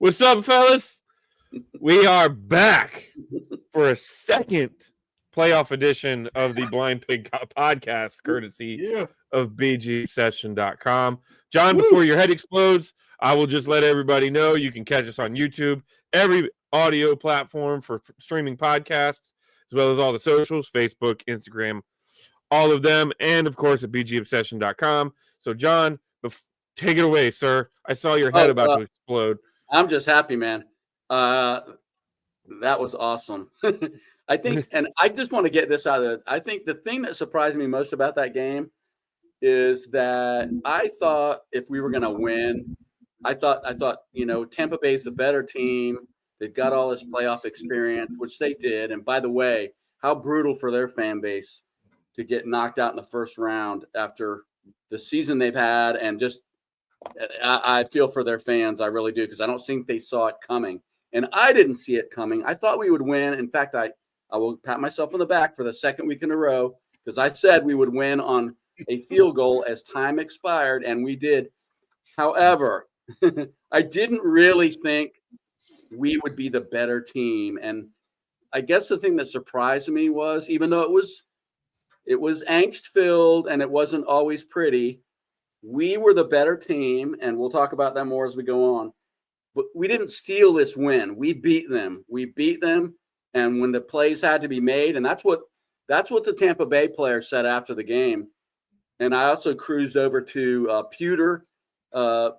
What's up, fellas? We are back for a second playoff edition of the Blind Pig podcast, courtesy of bgobsession.com. John, before your head explodes, I will just let everybody know you can catch us on YouTube, every audio platform for streaming podcasts, as well as all the socials, Facebook, Instagram, all of them, and, of course, at bgobsession.com. So, John, take it away, sir. I saw your head about to explode. I'm just happy, man. That was awesome. I think, and I just want to get this out of it. I think the thing that surprised me most about that game is that I thought if we were going to win, I thought, Tampa Bay's the better team. They've got all this playoff experience, which they did. And by the way, how brutal for their fan base to get knocked out in the first round after the season they've had. And just, I feel for their fans. I really do, because I don't think they saw it coming. And I didn't see it coming. I thought we would win. In fact, I will pat myself on the back for the second week in a row, because I said we would win on a field goal as time expired, and we did. However, I didn't really think we would be the better team. And I guess the thing that surprised me was, even though it was angst-filled and it wasn't always pretty, we were the better team, and we'll talk about that more as we go on. But we didn't steal this win. We beat them. And when the plays had to be made, and that's what the Tampa Bay players said after the game. And I also cruised over to Pewter. I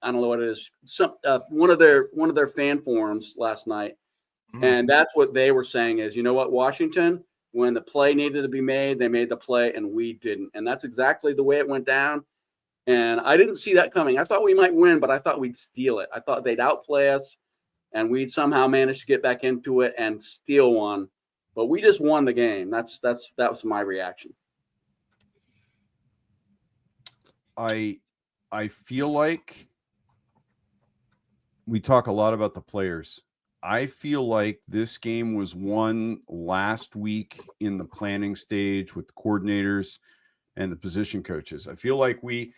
don't know what it is. One of their fan forums last night, and that's what they were saying is, you know what, Washington, when the play needed to be made, they made the play, and we didn't. And that's exactly the way it went down. And I didn't see that coming. I thought we might win, but I thought we'd steal it. I thought they'd outplay us, and we'd somehow manage to get back into it and steal one. But we just won the game. That was my reaction. I feel like we talk a lot about the players. I feel like this game was won last week in the planning stage with the coordinators and the position coaches. I feel like we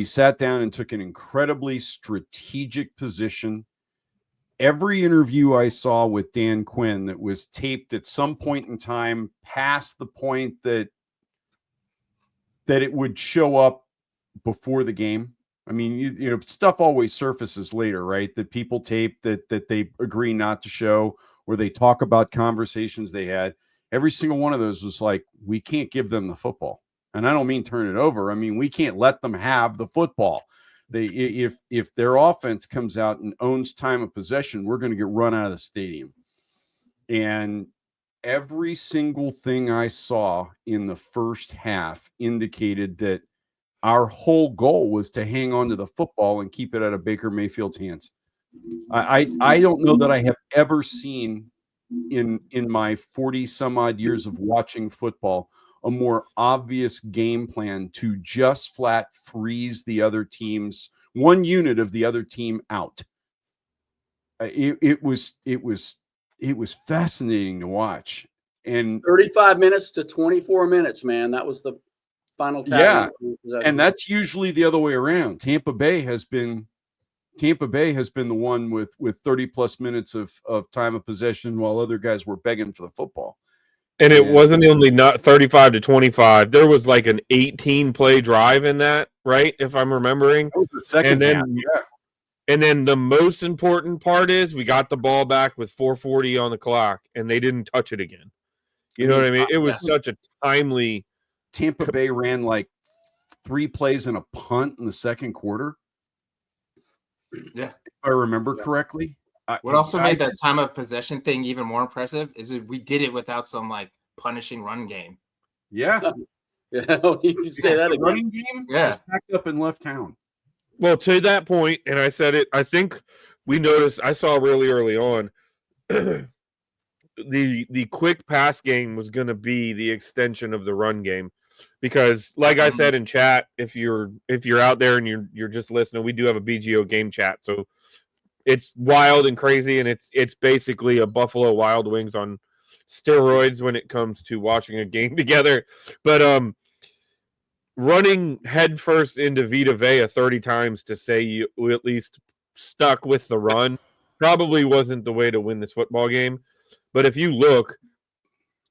sat down and took an incredibly strategic position. Every interview I saw with Dan Quinn that was taped at some point in time past the point that it would show up before the game. I mean, you know, stuff always surfaces later, right? That people tape that they agree not to show, or they talk about conversations they had. Every single one of those was like, we can't give them the football. And I don't mean turn it over. I mean, we can't let them have the football. If their offense comes out and owns time of possession, we're going to get run out of the stadium. And every single thing I saw in the first half indicated that our whole goal was to hang on to the football and keep it out of Baker Mayfield's hands. I don't know that I have ever seen in my 40 some odd years of watching football a more obvious game plan to just flat freeze the other team's one unit of the other team out. It was fascinating to watch. And 35 minutes to 24 minutes, man. That was the final time. Yeah. And that's usually the other way around. Tampa Bay has been the one with 30 plus minutes of time of possession while other guys were begging for the football. And it wasn't only not 35 to 25. There was like an 18 play drive in that, right? If I'm remembering. That was the second half, yeah. And then the most important part is we got the ball back with 4:40 on the clock, and they didn't touch it again. You know what I mean? It was such a timely. Tampa Bay ran like 3 plays and a punt in the second quarter. Yeah, if I remember correctly. What also made that time of possession thing even more impressive is that we did it without some like punishing run game. Yeah. Yeah, you can say that again. Running game? Yeah. Packed up and left town. Well, to that point, and I said it, I think we noticed, I saw really early on, the quick pass game was going to be the extension of the run game. Because, like I said in chat, if you're out there and you're just listening, we do have a BGO game chat. So it's wild and crazy, and it's basically a Buffalo Wild Wings on steroids when it comes to watching a game together. But running headfirst into Vita Vea 30 times to say you at least stuck with the run probably wasn't the way to win this football game. But if you look,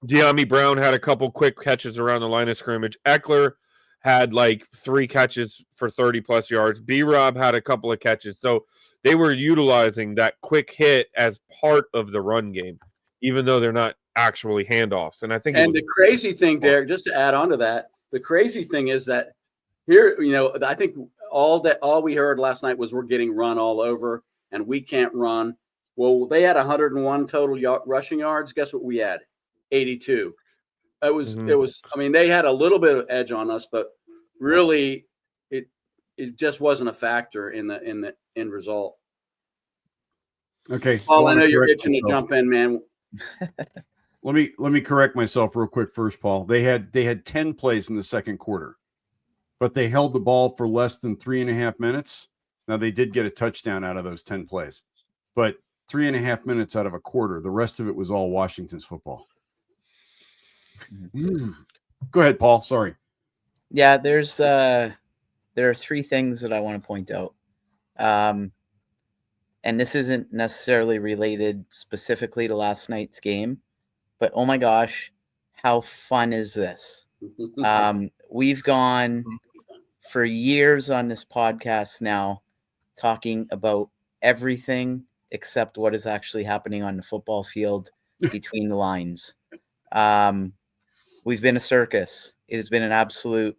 De'Ami Brown had a couple quick catches around the line of scrimmage. Eckler had like 3 catches for 30-plus yards. B-Rob had a couple of catches. So they were utilizing that quick hit as part of the run game, even though they're not actually handoffs. And I think the crazy thing, Derek, just to add on to that, the crazy thing is that here, I think all we heard last night was we're getting run all over and we can't run. Well, they had 101 total rushing yards. Guess what we had? 82. It was. I mean, they had a little bit of edge on us, but really, it just wasn't a factor in the end result. Okay, Paul, I know you're itching to jump in, man. Let me correct myself real quick first, Paul. They had 10 plays in the second quarter, but they held the ball for less than 3.5 minutes. Now they did get a touchdown out of those 10 plays, but 3.5 minutes out of a quarter. The rest of it was all Washington's football. Go ahead, Paul. Sorry. Yeah, there are 3 things that I want to point out. And this isn't necessarily related specifically to last night's game, but oh my gosh, how fun is this? We've gone for years on this podcast now talking about everything except what is actually happening on the football field between the lines. We've been a circus. It has been an absolute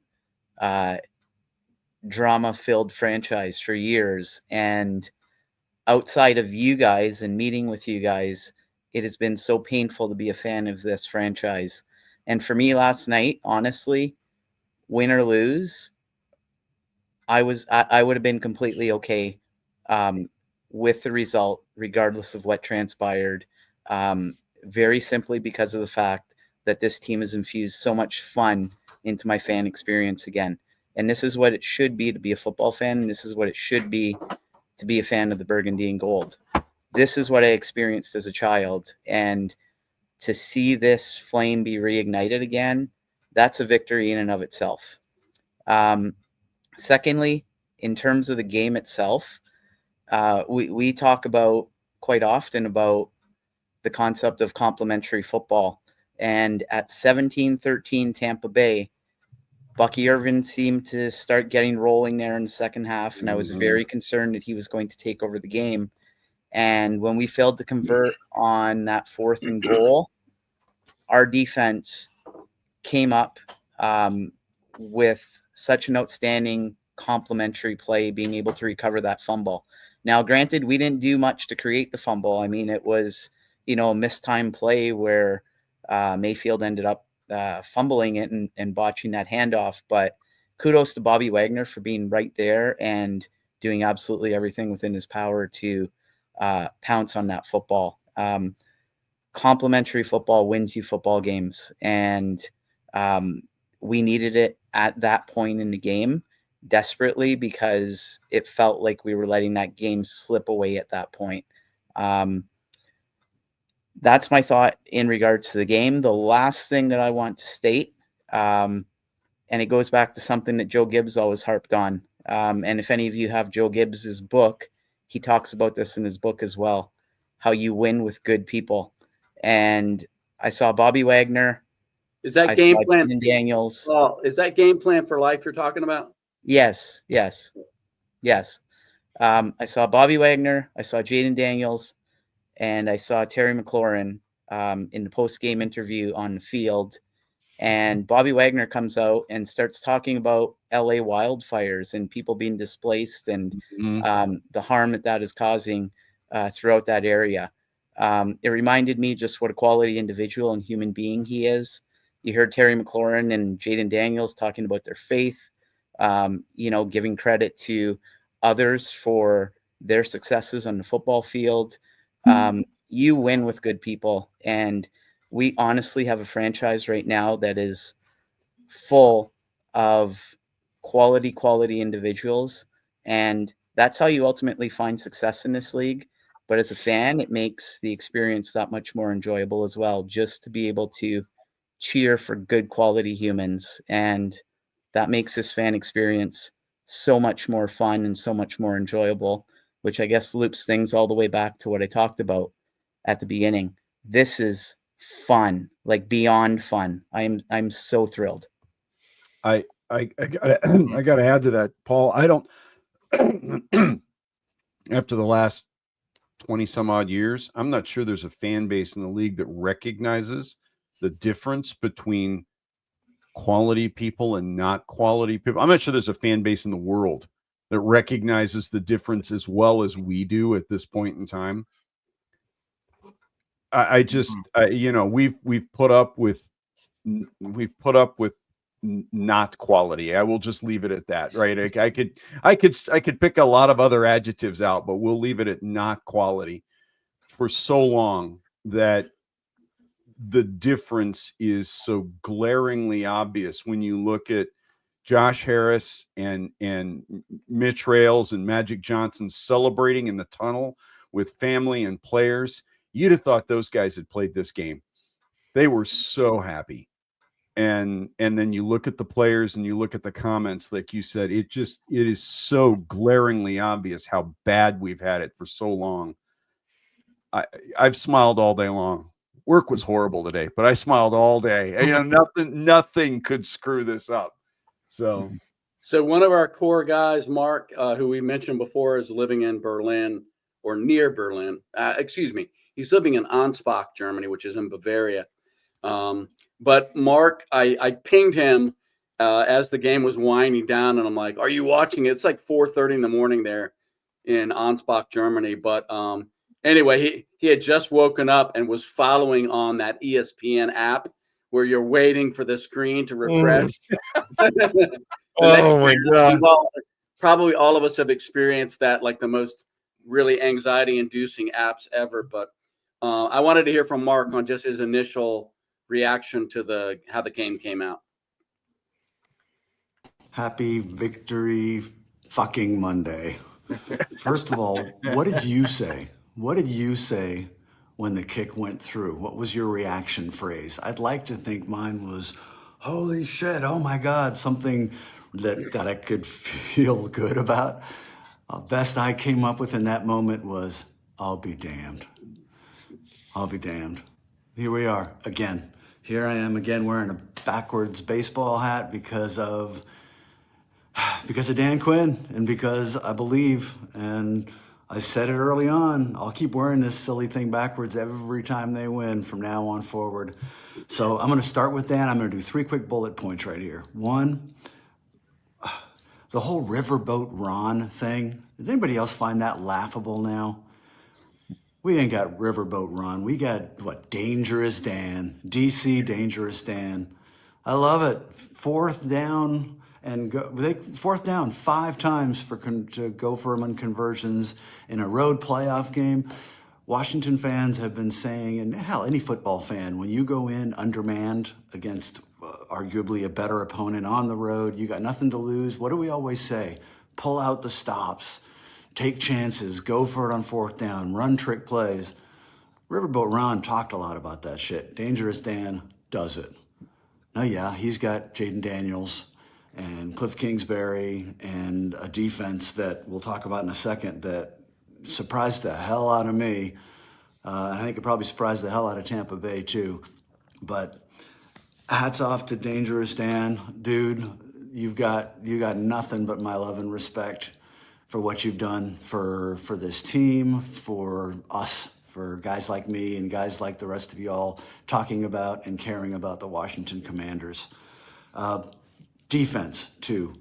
drama-filled franchise for years. And outside of you guys and meeting with you guys, it has been so painful to be a fan of this franchise. And for me last night, honestly, win or lose, I would have been completely okay with the result, regardless of what transpired, very simply because of the fact that this team has infused so much fun into my fan experience again. And this is what it should be to be a football fan. And this is what it should be to be a fan of the burgundy and gold. This is what I experienced as a child. And to see this flame be reignited again, that's a victory in and of itself. Secondly, in terms of the game itself, we talk about quite often about the concept of complementary football. And at 17-13 Tampa Bay, Bucky Irvin seemed to start getting rolling there in the second half, and I was very concerned that he was going to take over the game. And when we failed to convert on that 4th and goal, our defense came up with such an outstanding complementary play, being able to recover that fumble. Now, granted, we didn't do much to create the fumble. I mean, it was, a mistimed play where Mayfield ended up fumbling it and botching that handoff. But kudos to Bobby Wagner for being right there and doing absolutely everything within his power to pounce on that football. Complementary football wins you football games. And we needed it at that point in the game desperately because it felt like we were letting that game slip away at that point. That's my thought in regards to the game. The last thing that I want to state, and it goes back to something that Joe Gibbs always harped on. And if any of you have Joe Gibbs's book, he talks about this in his book as well, how you win with good people. And I saw Bobby Wagner. Is that game plan? Daniels. Well, is that game plan for life you're talking about? Yes. I saw Bobby Wagner. I saw Jaden Daniels. And I saw Terry McLaurin in the post-game interview on the field. And Bobby Wagner comes out and starts talking about LA wildfires and people being displaced and the harm that is causing throughout that area. It reminded me just what a quality individual and human being he is. You heard Terry McLaurin and Jaden Daniels talking about their faith, giving credit to others for their successes on the football field. You win with good people. And we honestly have a franchise right now that is full of quality individuals. And that's how you ultimately find success in this league. But as a fan, it makes the experience that much more enjoyable as well, just to be able to cheer for good quality humans. And that makes this fan experience so much more fun and so much more enjoyable which I guess loops things all the way back to what I talked about at the beginning. This is fun, like beyond fun. I'm so thrilled. I gotta add to that, Paul. I don't after the last 20 some odd years, I'm not sure there's a fan base in the league that recognizes the difference between quality people and not quality people. I'm not sure there's a fan base in the world that recognizes the difference as well as we do at this point in time. I just, you know, we've put up with not quality. I will just leave it at that, right? I could pick a lot of other adjectives out, but we'll leave it at not quality for so long that the difference is so glaringly obvious when you look at Josh Harris and Mitch Rales and Magic Johnson celebrating in the tunnel with family and players. You'd have thought those guys had played this game. They were so happy. And then you look at the players and you look at the comments, like you said, it is so glaringly obvious how bad we've had it for so long. I've smiled all day long. Work was horrible today, but I smiled all day. You know, nothing could screw this up. So one of our core guys, Mark, who we mentioned before, is living in Berlin or near Berlin. He's living in Ansbach, Germany, which is in Bavaria. But Mark, I pinged him as the game was winding down, and I'm like, "Are you watching it?" It's like 4:30 in the morning there in Ansbach, Germany. But anyway, he had just woken up and was following on that ESPN app where you're waiting for the screen to refresh. Oh my God. Probably all of us have experienced that, like the most really anxiety-inducing apps ever. But I wanted to hear from Mark on just his initial reaction to how the game came out. Happy victory fucking Monday. First of all, what did you say? What did you say when the kick went through? What was your reaction phrase? I'd like to think mine was, holy shit, oh my God, something that I could feel good about. Best I came up with in that moment was, I'll be damned. I'll be damned. Here we are again. Here I am again wearing a backwards baseball hat because of Dan Quinn and because I believe, and I said it early on, I'll keep wearing this silly thing backwards every time they win from now on forward. So I'm going to start with Dan. I'm going to do 3 quick bullet points right here. 1, the whole Riverboat Ron thing. Does anybody else find that laughable now? We ain't got Riverboat Ron. We got, Dangerous Dan. DC Dangerous Dan. I love it. 4th down and fourth down 5 times to go for them on conversions in a road playoff game. Washington fans have been saying, and hell, any football fan, when you go in undermanned against arguably a better opponent on the road, you got nothing to lose. What do we always say? Pull out the stops, take chances, go for it on 4th down, run trick plays. Riverboat Ron talked a lot about that shit. Dangerous Dan does it. Now, yeah, he's got Jaden Daniels and Cliff Kingsbury and a defense that we'll talk about in a second that surprised the hell out of me. I think it probably surprised the hell out of Tampa Bay too. But hats off to Dangerous Dan. Dude, you got nothing but my love and respect for what you've done for this team, for us, for guys like me and guys like the rest of y'all talking about and caring about the Washington Commanders. Defense, too.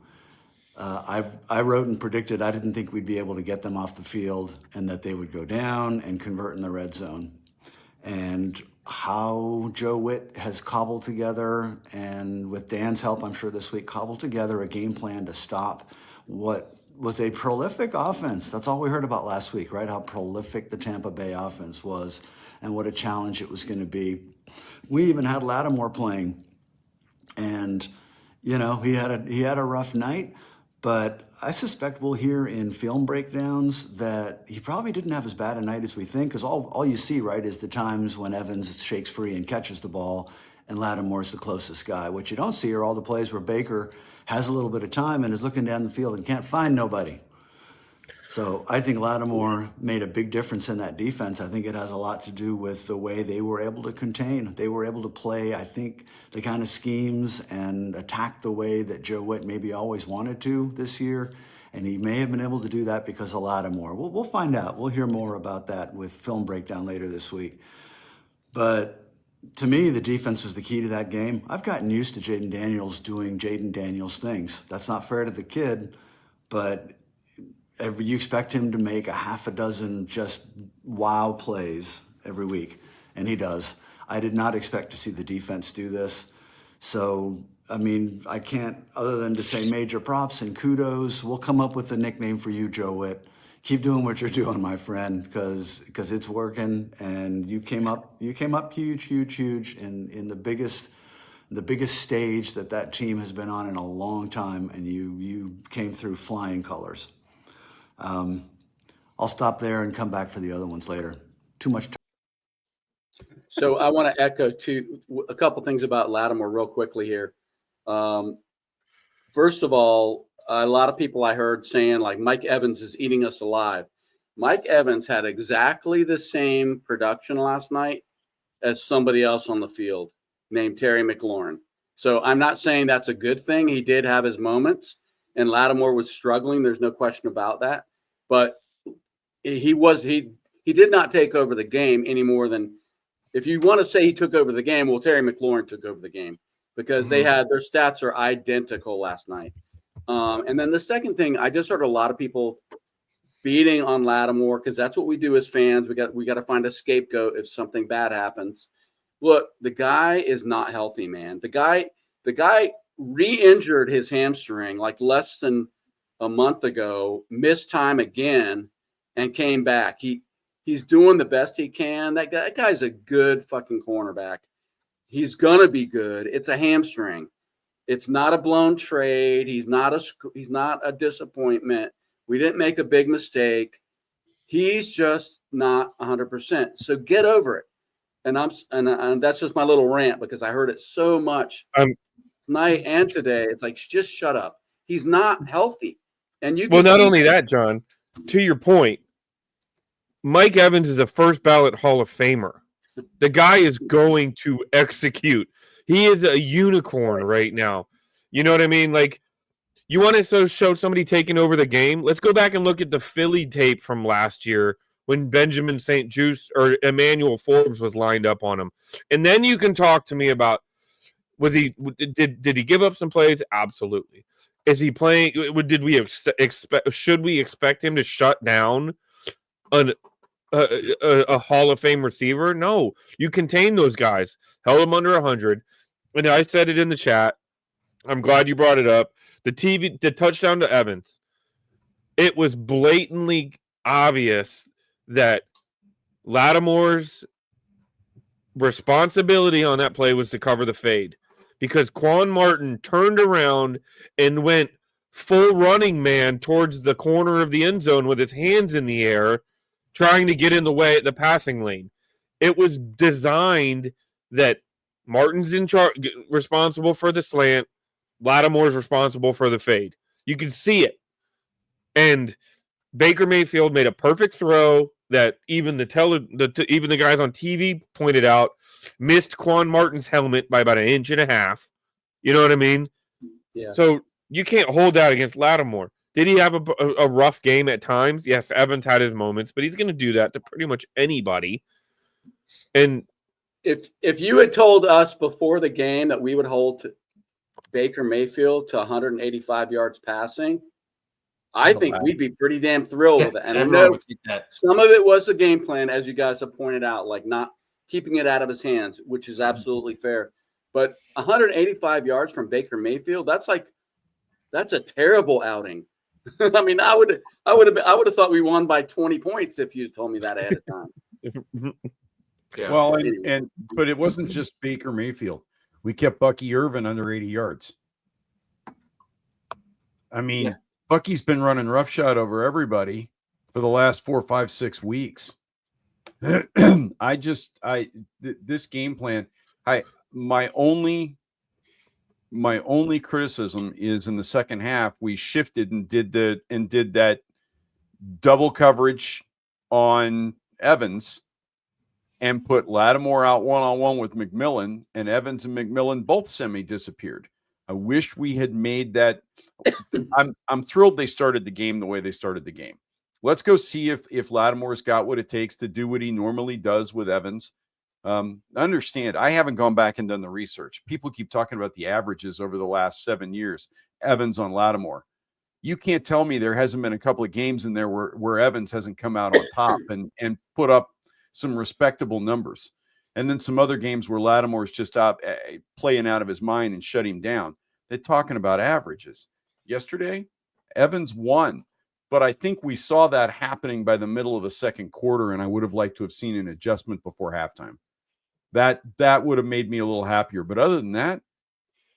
I wrote and predicted I didn't think we'd be able to get them off the field and that they would go down and convert in the red zone. And how Joe Witt has cobbled together, and with Dan's help, I'm sure this week, cobbled together a game plan to stop what was a prolific offense. That's all we heard about last week, right? How prolific the Tampa Bay offense was and what a challenge it was going to be. We even had Lattimore playing, and you know, he had a rough night, but I suspect we'll hear in film breakdowns that he probably didn't have as bad a night as we think, because all you see, right, is the times when Evans shakes free and catches the ball and Lattimore's the closest guy. What you don't see are all the plays where Baker has a little bit of time and is looking down the field and can't find nobody. So I think Lattimore made a big difference in that defense. I think it has a lot to do with the way they were able to contain. They were able to play, I think, the kind of schemes and attack the way that Joe Witt maybe always wanted to this year. And he may have been able to do that because of Lattimore. We'll find out. We'll hear more about that with film breakdown later this week. But to me, the defense was the key to that game. I've gotten used to Jaden Daniels doing Jaden Daniels things. That's not fair to the kid, but you expect him to make a half a dozen just wow plays every week, and he does. I did not expect to see the defense do this. So, I mean, I can't, other than to say major props and kudos. We'll come up with a nickname for you, Joe Witt. Keep doing what you're doing, my friend, because it's working, and you came up huge in the biggest stage that team has been on in a long time, and you came through flying colors. I'll stop there and come back for the other ones later. Too much time. So I want to echo a couple things about Lattimore real quickly here. First of all, a lot of people I heard saying like Mike Evans is eating us alive. Mike Evans had exactly the same production last night as somebody else on the field named Terry McLaurin. So I'm not saying that's a good thing. He did have his moments, and Lattimore was struggling. There's no question about that. But he did not take over the game any more than, if you want to say he took over the game, well, Terry McLaurin took over the game because they had their stats are identical last night. And then the second thing, I just heard a lot of people beating on Lattimore because that's what we do as fans. We got to find a scapegoat if something bad happens. Look, the guy is not healthy, man. The guy re-injured his hamstring like less than a month ago, missed time again, and came back. He's doing the best he can. That guy's a good fucking cornerback. He's gonna be good. It's a hamstring. It's not a blown trade. He's not a disappointment. We didn't make a big mistake. He's just not 100%. So get over it. And that's just my little rant because I heard it so much tonight and today. It's like, just shut up. He's not healthy. And you not only that, John, to your point, Mike Evans is a first ballot Hall of Famer. The guy is going to execute. He is a unicorn right now. You know what I mean? Like, you want to show somebody taking over the game? Let's go back and look at the Philly tape from last year when Benjamin St. Juste or Emmanuel Forbes was lined up on him. And then you can talk to me about, did he give up some plays? Absolutely. Is he playing? Did we expect? Should we expect him to shut down a Hall of Fame receiver? No. You contain those guys. Held them under 100. And I said it in the chat. I'm glad you brought it up. The touchdown to Evans. It was blatantly obvious that Lattimore's responsibility on that play was to cover the fade, because Quan Martin turned around and went full running man towards the corner of the end zone with his hands in the air, trying to get in the way at the passing lane. It was designed that Martin's in charge, responsible for the slant. Lattimore's responsible for the fade. You can see it. And Baker Mayfield made a perfect throw that even the guys on TV pointed out missed Quan Martin's helmet by about 1.5 inches. You know what I mean? Yeah. So you can't hold that against Lattimore. Did he have a rough game at times? Yes, Evans had his moments, but he's going to do that to pretty much anybody. And if you had told us before the game that we would hold Baker Mayfield to 185 yards passing, I think we'd be pretty damn thrilled with it. And I know some of it was the game plan, as you guys have pointed out, like not keeping it out of his hands, which is absolutely fair. But 185 yards from Baker Mayfield, that's a terrible outing. I mean, I would have thought we won by 20 points if you told me that ahead of time. Yeah. Well, but it wasn't just Baker Mayfield. We kept Bucky Irvin under 80 yards. I mean, Bucky's been running roughshod over everybody for the last 4, 5, 6 weeks. This game plan, my only criticism is in the second half we shifted and did double coverage on Evans and put Lattimore out one-on-one with McMillan, and Evans and McMillan both semi-disappeared. I wish we had made that. I'm thrilled they started the game the way they started the game. Let's go see if Lattimore's got what it takes to do what he normally does with Evans. Understand, I haven't gone back and done the research. People keep talking about the averages over the last 7 years, Evans on Lattimore. You can't tell me there hasn't been a couple of games in there where Evans hasn't come out on top and put up some respectable numbers. And then some other games where Lattimore's just playing out of his mind and shut him down. They're talking about averages. Yesterday, Evans won. But I think we saw that happening by the middle of the second quarter, and I would have liked to have seen an adjustment before halftime. That would have made me a little happier. But other than that,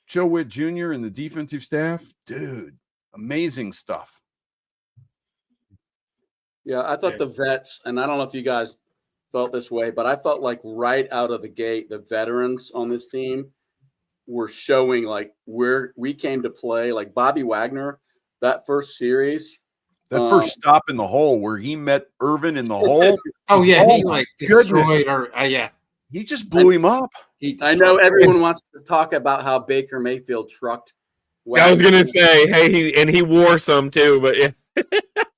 Joe Witt Jr. and the defensive staff, dude, amazing stuff. Yeah, I thought the vets, and I don't know if you guys felt this way, but I felt like right out of the gate, the veterans on this team were showing like where we came to play. Like Bobby Wagner, that first series. That first stop in the hole where he met Irvin in the hole. Oh, yeah. He like destroyed her. Yeah. He just blew him up. I know everyone wants to talk about how Baker Mayfield trucked Wagner. I was going to say, hey, he wore some too, but yeah.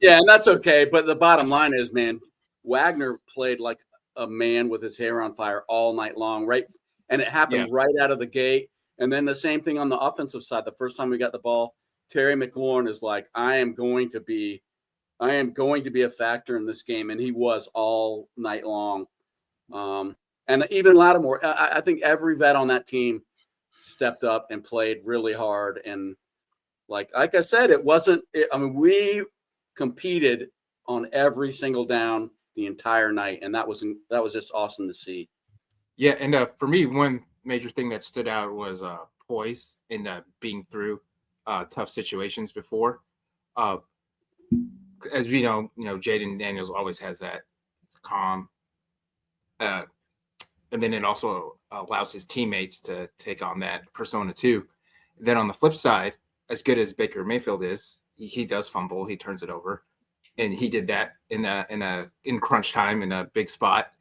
Yeah, and that's okay. But the bottom line is, man, Wagner played like a man with his hair on fire all night long, right? And it happened right out of the gate. And then the same thing on the offensive side. The first time we got the ball, Terry McLaurin is like, I am going to be a factor in this game, and he was all night long. And even Lattimore, I think every vet on that team stepped up and played really hard. And like I said, we competed on every single down the entire night, and that was just awesome to see. Yeah, and for me, one major thing that stood out was poise in being through tough situations before. As we know, Jaden Daniels always has that calm, and then it also allows his teammates to take on that persona too. Then on the flip side, as good as Baker Mayfield is, he does fumble, he turns it over, and he did that in crunch time in a big spot.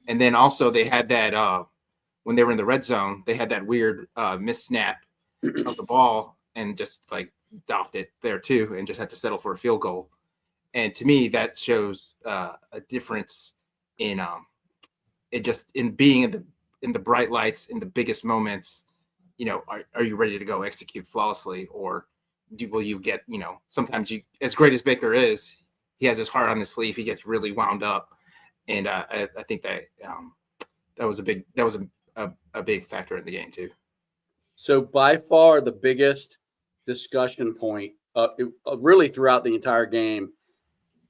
And then also they had that when they were in the red zone, they had that weird missed snap of the ball and just like doffed it there too, and just had to settle for a field goal. And to me, that shows a difference in it just in being in the bright lights in the biggest moments. Are you ready to go execute flawlessly, or will you get sometimes you, as great as Baker is, he has his heart on his sleeve. He gets really wound up, and I think that was a big factor in the game too. So by far the biggest discussion point, really throughout the entire game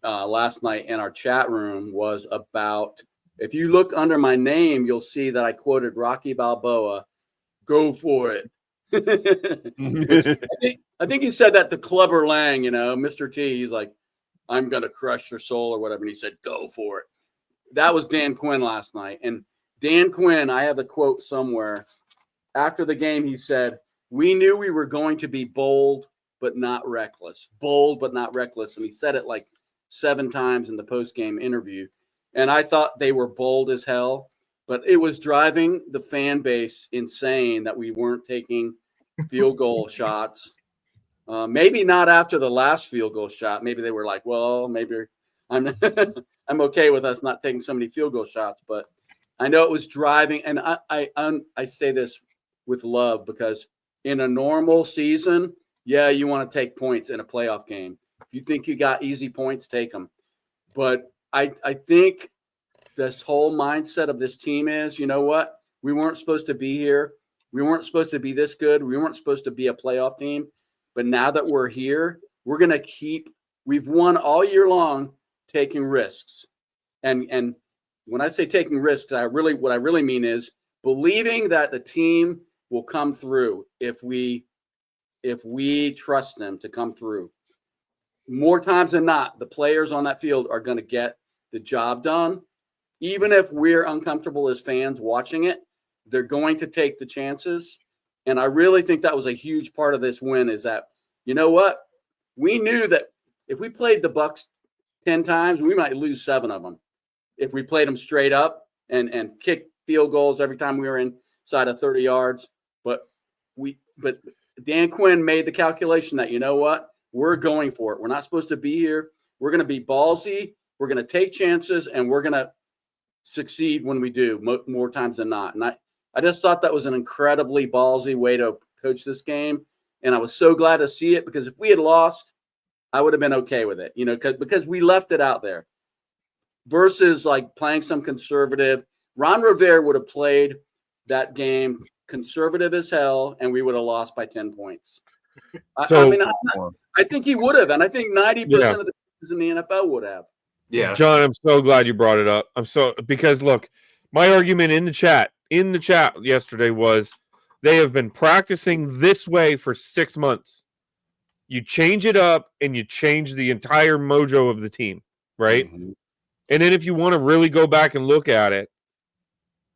last night in our chat room was about. If you look under my name, you'll see that I quoted Rocky Balboa, "Go for it." I think he said that to Clubber Lang, Mr. T. He's like, "I'm going to crush your soul," or whatever. And he said, "Go for it." That was Dan Quinn last night. And Dan Quinn, I have the quote somewhere. After the game, he said, "We knew we were going to be bold, but not reckless. Bold, but not reckless." And he said it like 7 times in the post-game interview. And I thought they were bold as hell, but it was driving the fan base insane that we weren't taking field goal shots. Maybe not after the last field goal shot. Maybe they were like, well, maybe I'm I'm okay with us not taking so many field goal shots. But I know it was driving. And I say this with love because in a normal season, yeah, you want to take points in a playoff game. If you think you got easy points, take them. But I think this whole mindset of this team is, you know what? We weren't supposed to be here. We weren't supposed to be this good. We weren't supposed to be a playoff team. But now that we're here, we're going to we've won all year long taking risks. And when I say taking risks, what I really mean is believing that the team will come through if we trust them to come through. More times than not, the players on that field are going to get the job done. Even if we're uncomfortable as fans watching it, they're going to take the chances. And I really think that was a huge part of this win is that, you know what? We knew that if we played the Bucs 10 times, we might lose 7 of them if we played them straight up and kicked field goals every time we were inside of 30 yards. But Dan Quinn made the calculation that, you know what, we're going for it. We're not supposed to be here. We're going to be ballsy. We're going to take chances, and we're going to succeed when we do more times than not. And I just thought that was an incredibly ballsy way to coach this game. And I was so glad to see it, because if we had lost, I would have been okay with it, because we left it out there versus like playing some conservative. Ron Rivera would have played that game conservative as hell, and we would have lost by 10 points. I think he would have, and I think 90% of the teams in the NFL would have. Yeah, John, I'm so glad you brought it up. Because look, my argument in the chat yesterday was they have been practicing this way for 6 months. You change it up and you change the entire mojo of the team, right? Mm-hmm. And then if you want to really go back and look at it,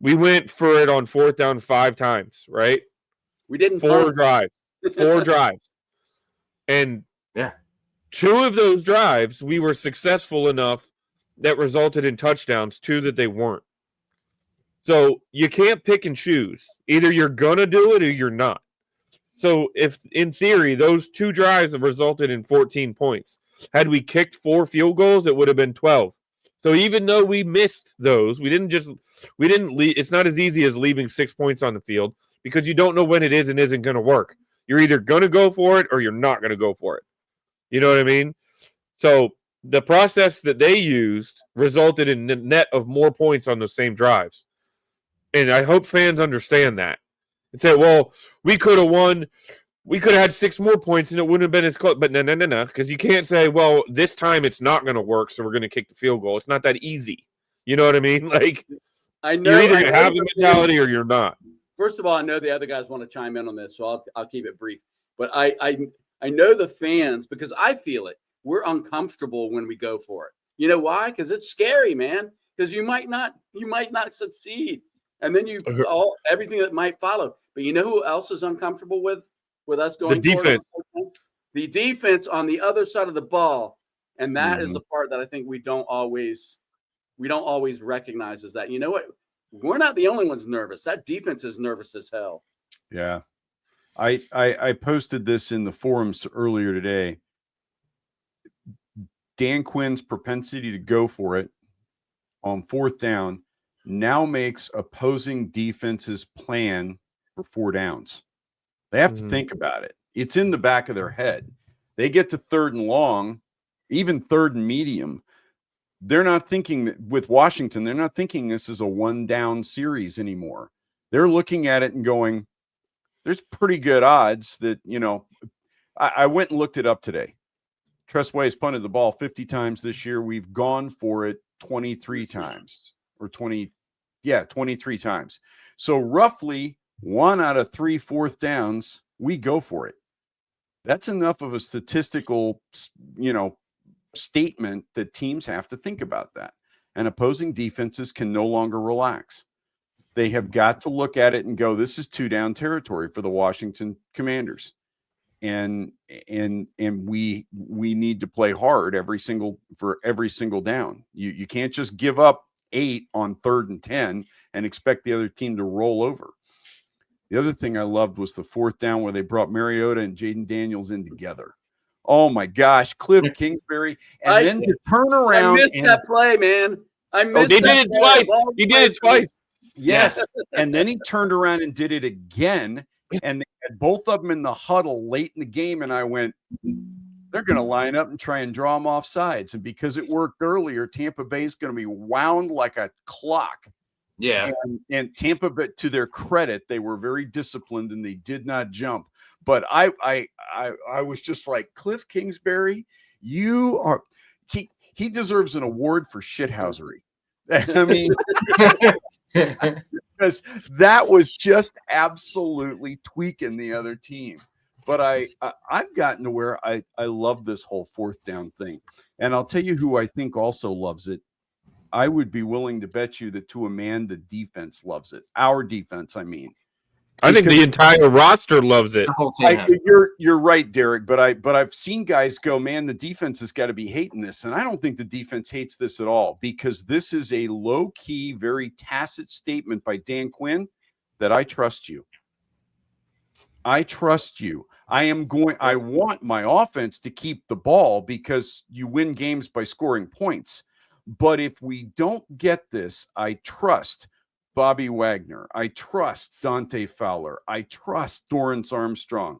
we went for it on 4th down 5 times, right? We didn't 4 drives. And 2 of those drives, we were successful enough that resulted in touchdowns, 2 that they weren't. So you can't pick and choose. Either you're going to do it or you're not. So if, in theory, those 2 drives have resulted in 14 points, had we kicked 4 field goals, it would have been 12. So even though we missed those, we didn't leave. It's not as easy as leaving 6 points on the field, because you don't know when it is and isn't going to work. You're either going to go for it or you're not going to go for it. You know what I mean? So the process that they used resulted in a net of more points on the same drives. And I hope fans understand that. And say, well, we could have won. We could have had 6 more points and it wouldn't have been as close. But no. Because you can't say, well, this time it's not going to work, so we're going to kick the field goal. It's not that easy. You know what I mean? Like, I know, you're either going to have the mentality or you're not. First of all, I know the other guys want to chime in on this, so I'll keep it brief. But I know the fans, because I feel it. We're uncomfortable when we go for it. You know why? Because it's scary, man. Because you might not succeed, and then everything that might follow. But you know who else is uncomfortable with us going? The defense. The defense on the other side of the ball, and that is the part that I think we don't always recognize, is that, you know what, we're not the only ones nervous. That defense is nervous as hell. Yeah. I posted this in the forums earlier today. Dan Quinn's propensity to go for it on 4th down now makes opposing defenses plan for 4 downs. They have to think about it. It's in the back of their head. They get to 3rd and long, even 3rd and medium. They're not thinking that with Washington, they're not thinking this is a 1-down series anymore. They're looking at it and going, there's pretty good odds that, I went and looked it up today. Tressway has punted the ball 50 times this year. We've gone for it 23 times or 23 times. So roughly 1 out of 3 4th downs, we go for it. That's enough of a statistical, statement that teams have to think about that. And opposing defenses can no longer relax. They have got to look at it and go, this is 2-down territory for the Washington Commanders. And we need to play hard every single down. You can't just give up 8 on 3rd and 10 and expect the other team to roll over. The other thing I loved was the 4th down where they brought Mariota and Jaden Daniels in together. Oh my gosh, Cliff Kingsbury, and then to turn around. I missed that play, man. They did it twice. He did it twice. Yes, and then he turned around and did it again. And they had both of them in the huddle late in the game, and I went, they're going to line up and try and draw them off sides. And because it worked earlier, Tampa Bay is going to be wound like a clock. Yeah. And Tampa Bay, to their credit, they were very disciplined and they did not jump. But I was just like, Cliff Kingsbury, he deserves an award for shithousery. I mean, because that was just absolutely tweaking the other team. But I've gotten to where I love this whole 4th down thing. And I'll tell you who I think also loves it. I would be willing to bet you that to a man, the defense loves it. Our defense, I mean. I think the entire roster loves it. The whole team has. You're right, Derek. But I've seen guys go, man, the defense has got to be hating this, and I don't think the defense hates this at all, because this is a low key, very tacit statement by Dan Quinn that I trust you. I trust you. I want my offense to keep the ball because you win games by scoring points. But if we don't get this, I trust Bobby Wagner. I trust Dante Fowler. I trust Dorrance Armstrong,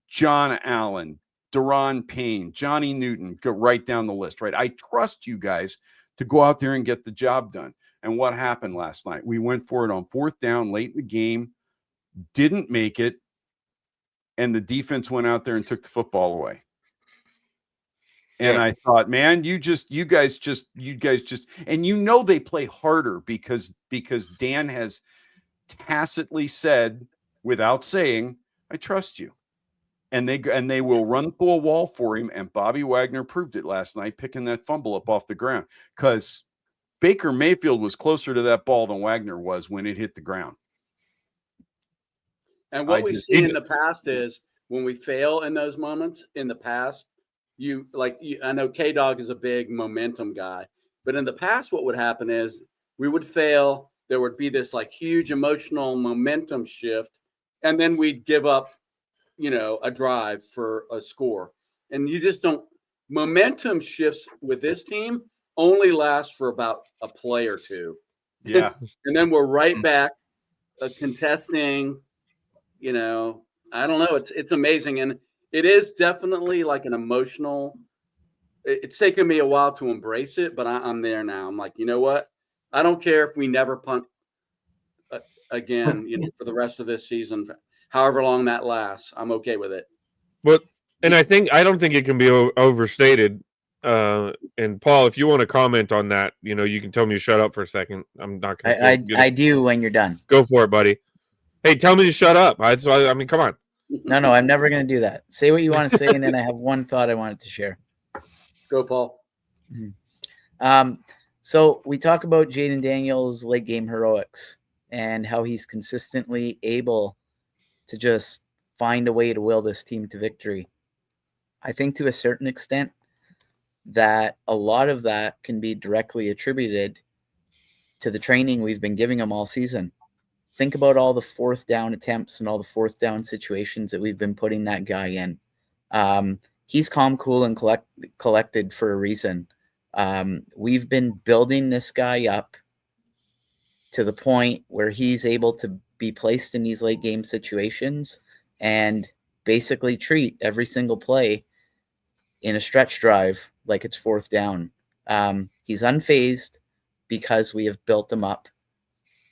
John Allen, Deron Payne, Johnny Newton, go right down the list, right? I trust you guys to go out there and get the job done. And what happened last night? We went for it on 4th down late in the game, didn't make it, and the defense went out there and took the football away. And I thought, man, you guys just, and they play harder because Dan has tacitly said, without saying, I trust you. And they will run through a wall for him. And Bobby Wagner proved it last night, picking that fumble up off the ground, because Baker Mayfield was closer to that ball than Wagner was when it hit the ground. And what we've seen in the past is when we fail in those moments in the past, I know K-Dog is a big momentum guy, but in the past, what would happen is we would fail. There would be this like huge emotional momentum shift, and then we'd give up, a drive for a score. And you just don't. Momentum shifts with this team only last for about a play or two. Yeah. And then we're right back contesting. I don't know. It's amazing. And it is definitely like an emotional. It's taken me a while to embrace it, but I'm there now. I'm like, you know what? I don't care if we never punt again, for the rest of this season, however long that lasts. I'm okay with it. But I don't think it can be overstated. And Paul, if you want to comment on that, you can tell me to shut up for a second. I'm not going to. I do when you're done. Go for it, buddy. Hey, tell me to shut up. I mean, come on. No, I'm never going to do that. Say what you want to say, and then I have one thought I wanted to share. Go, Paul. Mm-hmm. So we talk about Jaden Daniels' late game heroics and how he's consistently able to just find a way to will this team to victory. I think to a certain extent that a lot of that can be directly attributed to the training we've been giving him all season. Think about all the 4th down attempts and all the 4th down situations that we've been putting that guy in. He's calm, cool, and collected for a reason. We've been building this guy up to the point where he's able to be placed in these late game situations and basically treat every single play in a stretch drive like it's 4th down. He's unfazed because we have built him up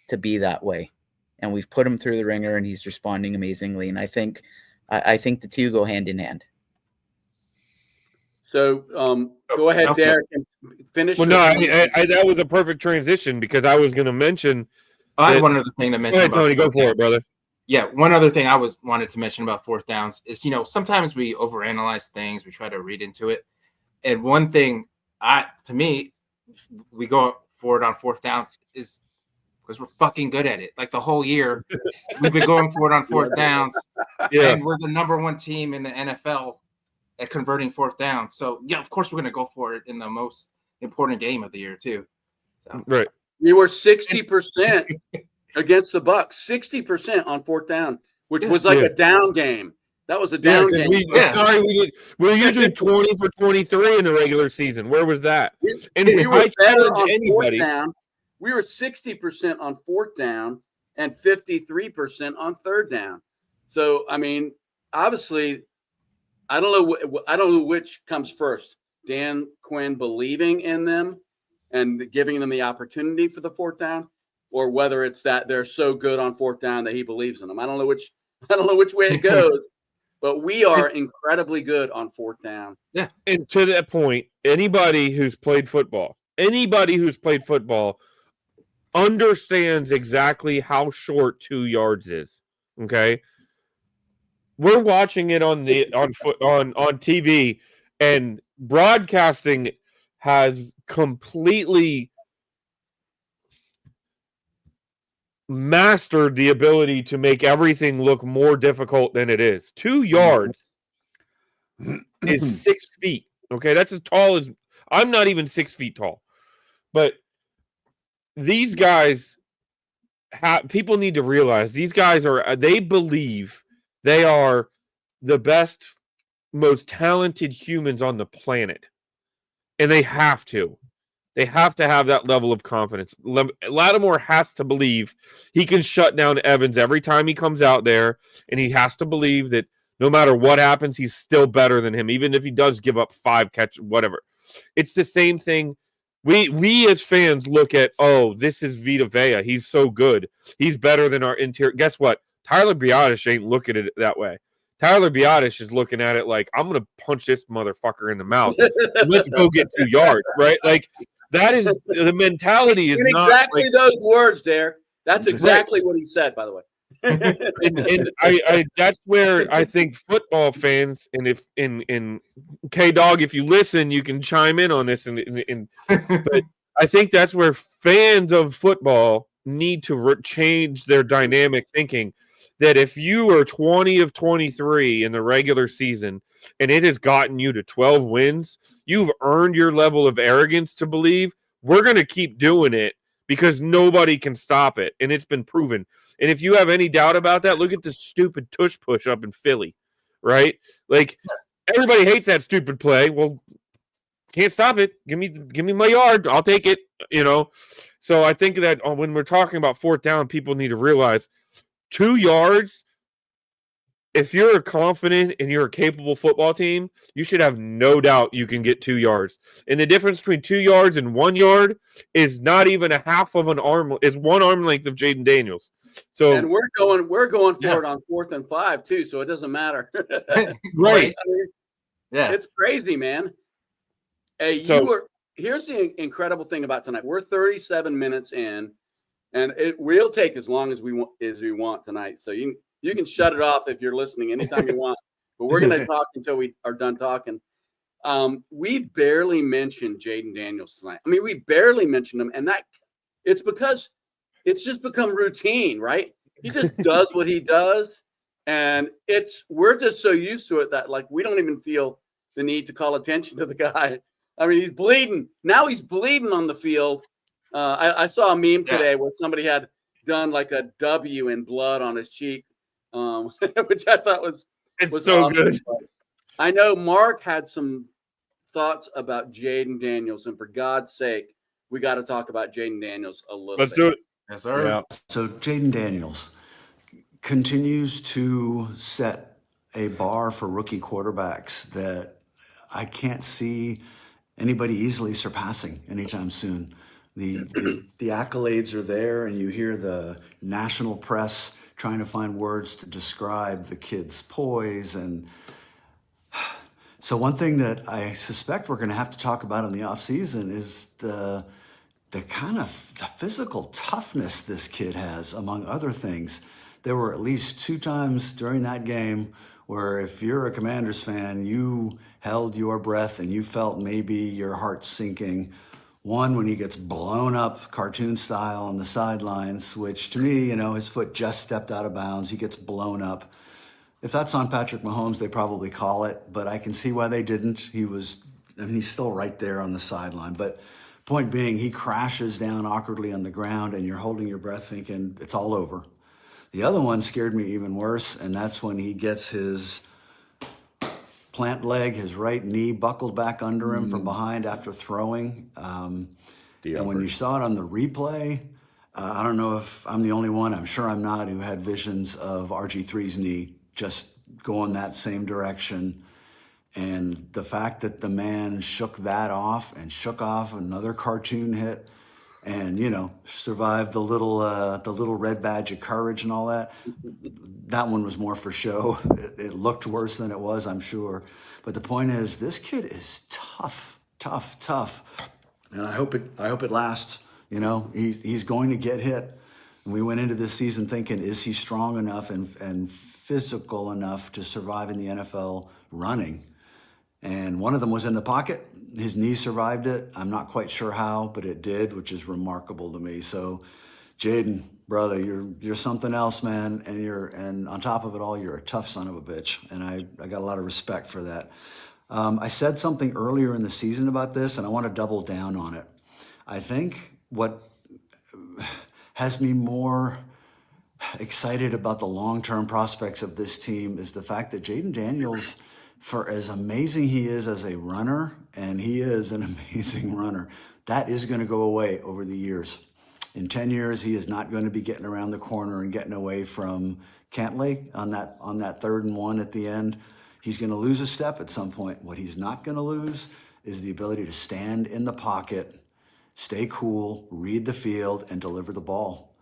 to be that way. And we've put him through the ringer, and he's responding amazingly. And I think the two go hand in hand. So go ahead, Derek, and finish. Well, no, that was a perfect transition because I was going to mention. I had one other thing to mention. Go ahead, Tony. Go for it, brother. Yeah, one other thing I wanted to mention about 4th downs is, sometimes we overanalyze things, we try to read into it, and one thing to me, we go for it on 4th down is because we're fucking good at it. Like the whole year, we've been going for it on 4th downs, and we're the #1 team in the NFL at converting 4th down. So yeah, of course we're gonna go for it in the most important game of the year too. So right, we were 60% against the Bucs, 60% on 4th down, which was like a down game. That was a down game. We were usually 20 for 23 in the regular season. Where was that? We were better on 4th down. We were 60% on 4th down and 53% on 3rd down. So, I mean, obviously, I don't know which comes first. Dan Quinn believing in them and giving them the opportunity for the 4th down, or whether it's that they're so good on 4th down that he believes in them. I don't know which way it goes, but we are incredibly good on 4th down. Yeah. And to that point, anybody who's played football understands exactly how short 2 yards is. Okay. We're watching it on TV, and broadcasting has completely mastered the ability to make everything look more difficult than it is. 2 yards is 6 feet. Okay, that's as tall as I'm not even 6 feet tall. But these guys people need to realize these guys they believe they are the best, most talented humans on the planet. And they have to. They have to have that level of confidence. Lattimore has to believe he can shut down Evans every time he comes out there, and he has to believe that no matter what happens, he's still better than him, even if he does give up 5 catch, whatever. It's the same thing. We as fans look at, oh, this is Vita Vea. He's so good. He's better than our interior. Guess what? Tyler Biadasz ain't looking at it that way. Tyler Biadasz is looking at it like, I'm going to punch this motherfucker in the mouth. Let's go get 2 yards, right? Like, that is the mentality is not exactly like, those words, Derek. That's exactly what he said, by the way. and I that's where I think football fans, and if in K-Dog, if you listen, you can chime in on this. But I think that's where fans of football need to change their dynamic thinking. That if you are 20 of 23 in the regular season and it has gotten you to 12 wins, you've earned your level of arrogance to believe we're going to keep doing it because nobody can stop it. And it's been proven. And if you have any doubt about that, look at the stupid tush push up in Philly, right? Like, everybody hates that stupid play. Well, can't stop it. Give me my yard. I'll take it, you know? So I think that when we're talking about 4th down, people need to realize 2 yards, if you're a confident and you're a capable football team, you should have no doubt you can get 2 yards. And the difference between 2 yards and 1 yard is not even a half of an arm. It's 1 arm length of Jaden Daniels. So, and we're going for it on 4th and 5 too, so it doesn't matter. Right. I mean, Yeah. It's crazy, man. Hey, here's the incredible thing about tonight. We're 37 minutes in, and we'll take as long as we want tonight. So you can shut it off if you're listening anytime you want. But we're going to talk until we are done talking. We barely mentioned Jaden Daniels tonight. I mean, we barely mentioned him, and that it's because it's just become routine, right? He just does what he does, and we're just so used to it that like we don't even feel the need to call attention to the guy. I mean, he's bleeding. Now he's bleeding on the field. I saw a meme today where somebody had done like a W in blood on his cheek, which I thought was so awesome. good. But I know Mark had some thoughts about Jaden Daniels, and for God's sake, we got to talk about Jaden Daniels a little bit. Let's do it. Yes, sir. Yeah. So Jaden Daniels continues to set a bar for rookie quarterbacks that I can't see anybody easily surpassing anytime soon. The accolades are there, and you hear the national press trying to find words to describe the kid's poise. And so one thing that I suspect we're going to have to talk about in the offseason is the kind of the physical toughness this kid has, among other things. There were at least 2 times during that game where if you're a Commanders fan, you held your breath and you felt maybe your heart sinking. One, when he gets blown up cartoon style on the sidelines, which to me, his foot just stepped out of bounds. He gets blown up. If that's on Patrick Mahomes, they probably call it, but I can see why they didn't. He's still right there on the sideline. But point being, he crashes down awkwardly on the ground and you're holding your breath thinking it's all over. The other one scared me even worse, and that's when he gets his plant leg, his right knee buckled back under him from behind after throwing. And when you saw it on the replay, I don't know if I'm the only one, I'm sure I'm not, who had visions of RG3's knee just going that same direction. And the fact that the man shook that off and shook off another cartoon hit and, survived the little red badge of courage and all that. That one was more for show. It looked worse than it was, I'm sure. But the point is, this kid is tough. And I hope it lasts. He's going to get hit. And we went into this season thinking, is he strong enough and physical enough to survive in the NFL running? And one of them was in the pocket. His knee survived it. I'm not quite sure how, but it did, which is remarkable to me. So, Jaden, brother, you're something else, man. And on top of it all, you're a tough son of a bitch. And I got a lot of respect for that. I said something earlier in the season about this, and I want to double down on it. I think what has me more excited about the long-term prospects of this team is the fact that Jaden Daniels, for as amazing he is as a runner, and he is an amazing runner, that is going to go away over the years. In 10 years, he is not going to be getting around the corner and getting away from Cantley on that 3rd and 1 at the end. He's going to lose a step at some point. What he's not going to lose is the ability to stand in the pocket, stay cool, read the field, and deliver the ball.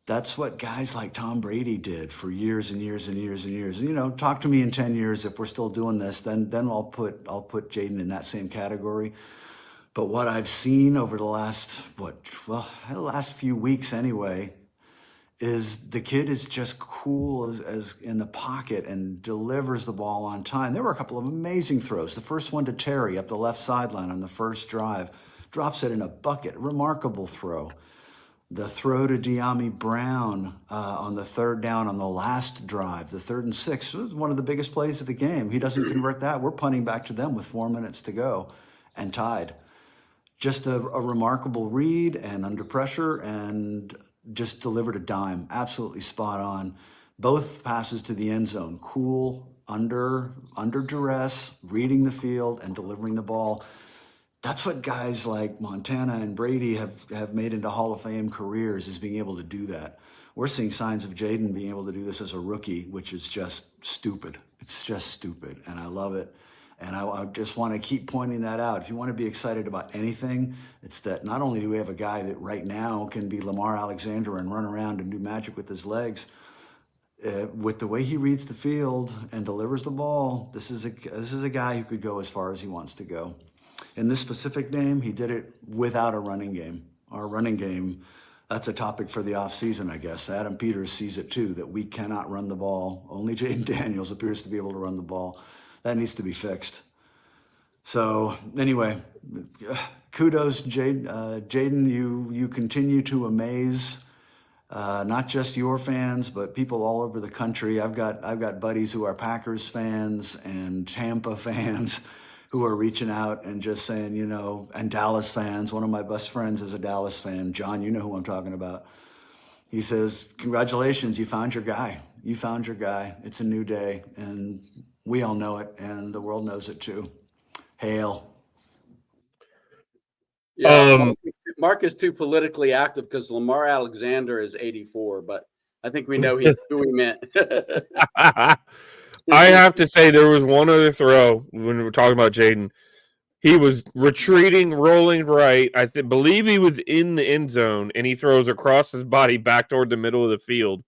That's what guys like Tom Brady did for years and years and years and years. You know, talk to me in 10 years if we're still doing this, then I'll put Jaden in that same category. But what I've seen over the last few weeks anyway, is the kid is just cool as in the pocket and delivers the ball on time. There were a couple of amazing throws. The first one to Terry up the left sideline on the first drive, drops it in a bucket, remarkable throw. The throw to De'Ami Brown on the 3rd down on the last drive, the 3rd and 6, was one of the biggest plays of the game. He doesn't convert that. We're punting back to them with 4 minutes to go and tied. Just a remarkable read and under pressure, and just delivered a dime, absolutely spot on. Both passes to the end zone, cool, under duress, reading the field and delivering the ball. That's what guys like Montana and Brady have made into Hall of Fame careers, is being able to do that. We're seeing signs of Jaden being able to do this as a rookie, which is just stupid. It's just stupid, and I love it. And I just want to keep pointing that out. If you want to be excited about anything, it's that not only do we have a guy that right now can be Lamar Alexander and run around and do magic with his legs, with the way he reads the field and delivers the ball, this is a guy who could go as far as he wants to go. In this specific game, he did it without a running game. Our running game, that's a topic for the offseason, I guess. Adam Peters sees it too, that we cannot run the ball. Only Jaden Daniels appears to be able to run the ball. That needs to be fixed. So anyway, kudos, Jaden. You continue to amaze not just your fans, but people all over the country. I've got buddies who are Packers fans and Tampa fans who are reaching out and just saying, you know, and Dallas fans. One of my best friends is a Dallas fan. John, you know who I'm talking about. He says, congratulations, you found your guy. You found your guy. It's a new day, and we all know it, and the world knows it too. Hail. Yeah, Mark is too politically active because Lamar Alexander is 84, but I think we know who he meant. I have to say there was one other throw when we were talking about Jaden. He was retreating, rolling right. I believe he was in the end zone, and he throws across his body back toward the middle of the field.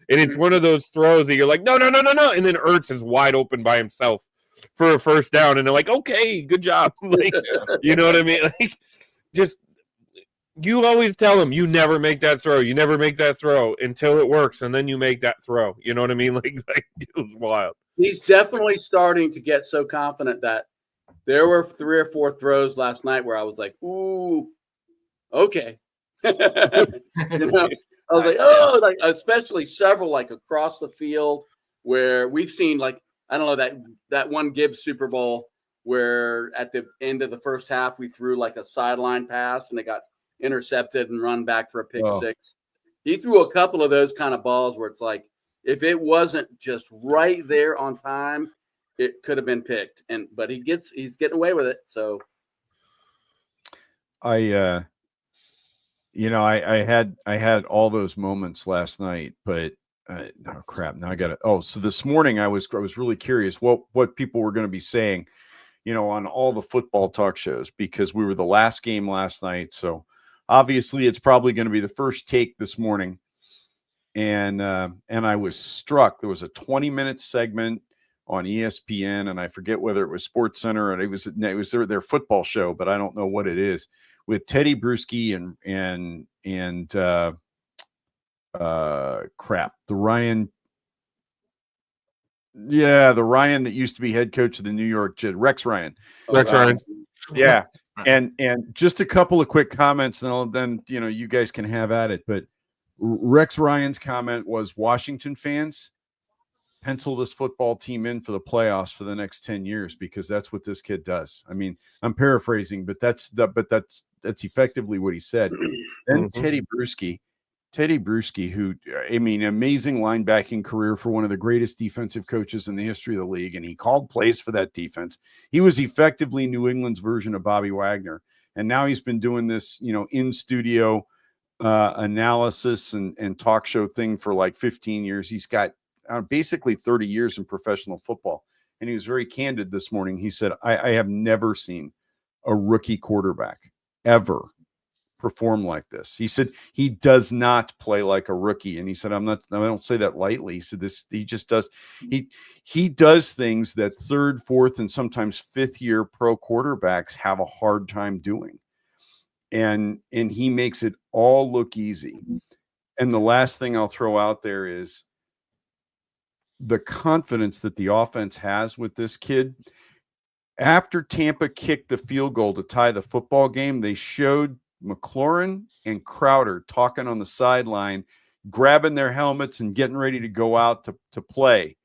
And it's one of those throws that you're like, no. And then Ertz is wide open by himself for a first down. And they're like, okay, good job. Like, you know what I mean? Like, just, you always tell him, you never make that throw. You never make that throw until it works. And then you make that throw. You know what I mean? Like it was wild. He's definitely starting to get so confident that there were 3 or 4 throws last night where I was like, ooh, okay. You know? I was like, oh, like especially several like across the field where we've seen like, I don't know, that one Gibbs Super Bowl where at the end of the first half we threw like a sideline pass and it got intercepted and run back for a pick six. He threw a couple of those kind of balls where it's like, if it wasn't just right there on time, it could have been picked. But he's getting away with it. So I had all those moments last night, but oh crap! Now I got it. Oh, so this morning I was really curious what people were going to be saying, you know, on all the football talk shows, because we were the last game last night. So obviously it's probably going to be the first take this morning. And I was struck. There was a 20-minute segment on ESPN, and I forget whether it was Sports Center or it was their football show, but I don't know what it is, with Teddy Bruschi and the Ryan that used to be head coach of the New York Jets, Rex Ryan. Yeah. And just a couple of quick comments, and then you know, you guys can have at it. But Rex Ryan's comment was, Washington fans, pencil this football team in for the playoffs for the next 10 years, because that's what this kid does. I mean, I'm paraphrasing, but that's effectively what he said. Then Teddy Bruschi, who, I mean, amazing linebacking career for one of the greatest defensive coaches in the history of the league, and he called plays for that defense. He was effectively New England's version of Bobby Wagner, and now he's been doing this, in studio analysis and talk show thing for like 15 years. He's got basically 30 years in professional football. And he was very candid this morning. He said, I have never seen a rookie quarterback ever perform like this. He said he does not play like a rookie. And he said, I don't say that lightly. He said he just does. He does things that third, fourth, and sometimes fifth year pro quarterbacks have a hard time doing. And he makes it all look easy. And the last thing I'll throw out there is the confidence that the offense has with this kid. After Tampa kicked the field goal to tie the football game, they showed McLaurin and Crowder talking on the sideline, grabbing their helmets and getting ready to go out to play.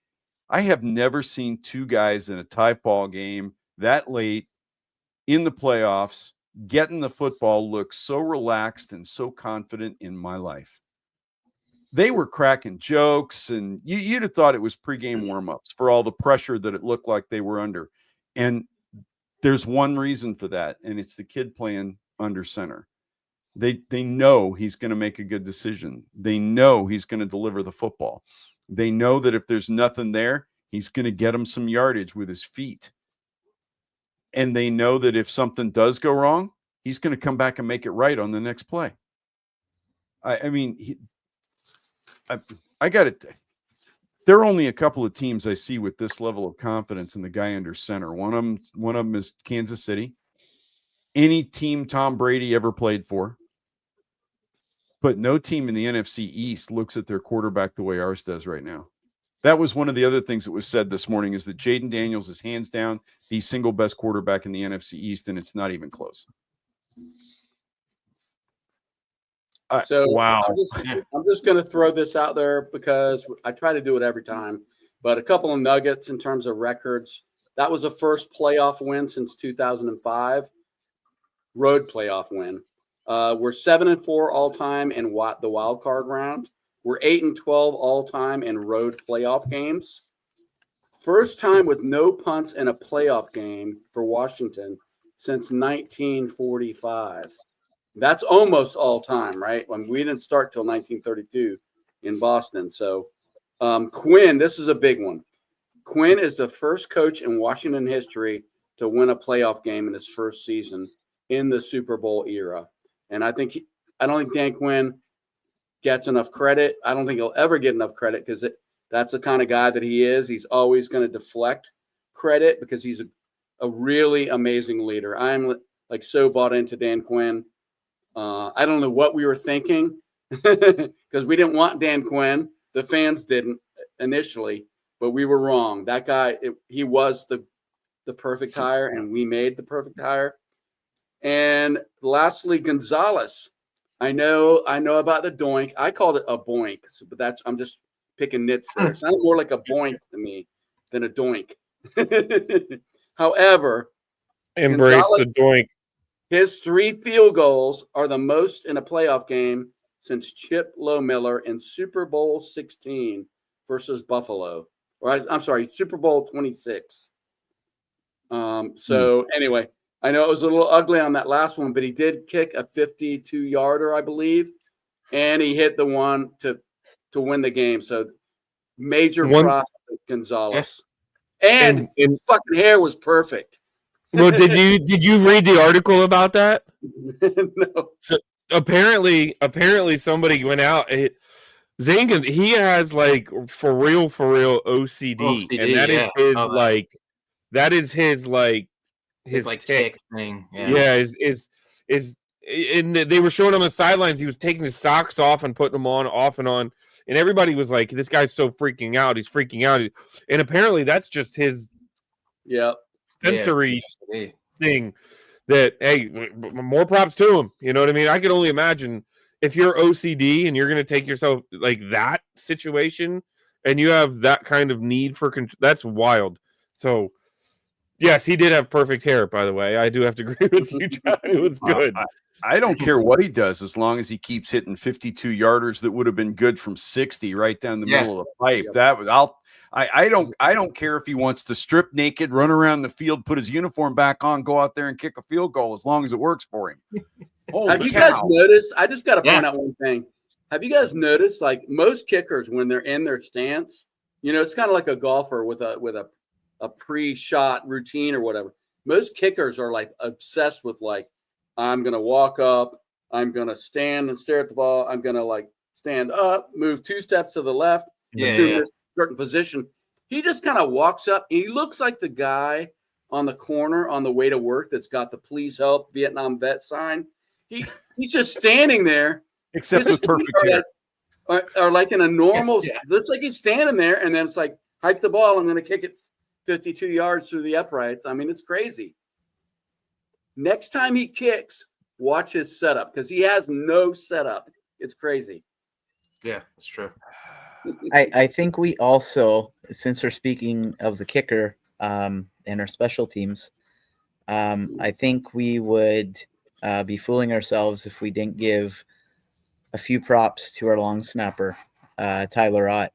I have never seen two guys in a tie ball game that late in the playoffs getting the football look so relaxed and so confident in my life. They were cracking jokes, and you'd have thought it was pregame warm-ups for all the pressure that it looked like they were under. And there's one reason for that, and it's the kid playing under center. They know he's going to make a good decision. They know he's going to deliver the football. They know that if there's nothing there, he's going to get them some yardage with his feet. And they know that if something does go wrong, he's going to come back and make it right on the next play. I mean, I got it. There are only a couple of teams I see with this level of confidence in the guy under center. One of them is Kansas City. Any team Tom Brady ever played for. But no team in the NFC East looks at their quarterback the way ours does right now. That was one of the other things that was said this morning, is that Jaden Daniels is hands down the single best quarterback in the NFC East, and it's not even close. So wow. I'm just going to throw this out there because I try to do it every time. But a couple of nuggets in terms of records. That was the first playoff win since 2005. Road playoff win. We're 7-4 all time in the wild card round. We're 8-12 all time in road playoff games. First time with no punts in a playoff game for Washington since 1945. That's almost all time, right? When we didn't start till 1932 in Boston. So Quinn, this is a big one. Quinn is the first coach in Washington history to win a playoff game in his first season in the Super Bowl era. And I don't think Dan Quinn gets enough credit. I don't think he'll ever get enough credit because that's the kind of guy that he is. He's always going to deflect credit because he's a really amazing leader. I'm like so bought into Dan Quinn. I don't know what we were thinking because we didn't want Dan Quinn. The fans didn't initially, but we were wrong. That guy, he was the perfect hire, and we made the perfect hire. And lastly, Gonzalez. I know about the doink. I called it a boink, but I'm just picking nits there. It sounds more like a boink to me than a doink. However, embrace the doink. His 3 field goals are the most in a playoff game since Chip Lohmiller in Super Bowl 16 versus Buffalo. Or I'm sorry, Super Bowl 26. Anyway, I know it was a little ugly on that last one, but he did kick a 52-yarder, I believe, and he hit the one to win the game. So major props to Gonzalez. And his fucking hair was perfect. Well, did you read the article about that? No. So apparently somebody went out. Zangan, he has like for real OCD, and that is his that is his his like tick thing. Yeah, is and they were showing him on the sidelines. He was taking his socks off and putting them on, off and on, and everybody was like, "This guy's so freaking out. He's freaking out." And apparently, that's just his sensory thing. That, hey, more props to him. You know what I mean? I can only imagine if you're OCD and you're going to take yourself like that situation and you have that kind of need for that's wild. So, yes, he did have perfect hair, by the way. I do have to agree with you, John. It was good. I don't care what he does as long as he keeps hitting 52 yarders that would have been good from 60 right down the middle of the pipe. Yep. That was I don't care if he wants to strip naked, run around the field, put his uniform back on, go out there and kick a field goal as long as it works for him. Have you guys noticed? I just got to point out one thing. Have you guys noticed, like most kickers, when they're in their stance, it's kind of like a golfer with a pre-shot routine or whatever. Most kickers are like obsessed with like, I'm gonna walk up, I'm gonna stand and stare at the ball, I'm gonna like stand up, move 2 steps to the left, assume this certain position. He just kind of walks up. He looks like the guy on the corner on the way to work that's got the "Please help Vietnam vet" sign. He's just standing there, except with perfect hair, or like in a normal. Looks like he's standing there, and then it's like, hike the ball. I'm going to kick it 52 yards through the uprights. I mean, it's crazy. Next time he kicks, watch his setup because he has no setup. It's crazy. Yeah, that's true. I think we also, since we're speaking of the kicker and our special teams, I think we would be fooling ourselves if we didn't give a few props to our long snapper, Tyler Ott.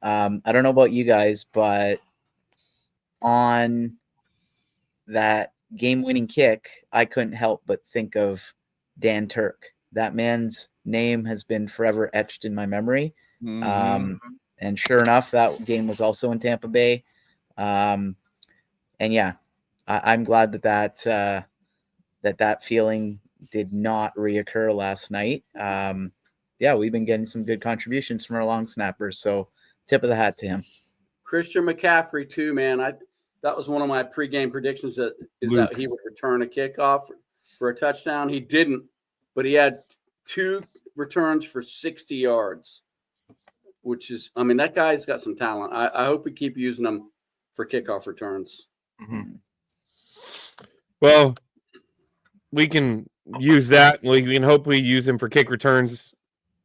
I don't know about you guys, but on that game-winning kick, I couldn't help but think of Dan Turk. That man's name has been forever etched in my memory. And sure enough, that game was also in Tampa Bay. And yeah, I'm glad that feeling did not reoccur last night. Yeah, we've been getting some good contributions from our long snappers. So tip of the hat to him. Christian McCaffrey too, man. That was one of my pregame predictions that he would return a kickoff for a touchdown. He didn't, but he had 2 returns for 60 yards, which is, I mean, that guy's got some talent. I hope we keep using him for kickoff returns. Mm-hmm. Well, we can use that. We can hopefully use him for kick returns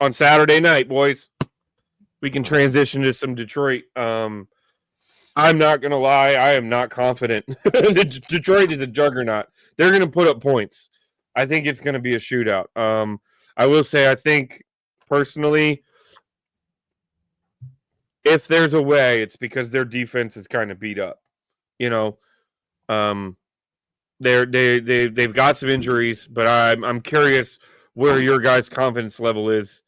on Saturday night, boys. We can transition to some Detroit. I'm not going to lie. I am not confident. Detroit is a juggernaut. They're going to put up points. I think it's going to be a shootout. I will say, I think personally, if there's a way, it's because their defense is kind of beat up. They've got some injuries, but I'm curious where your guys' confidence level is.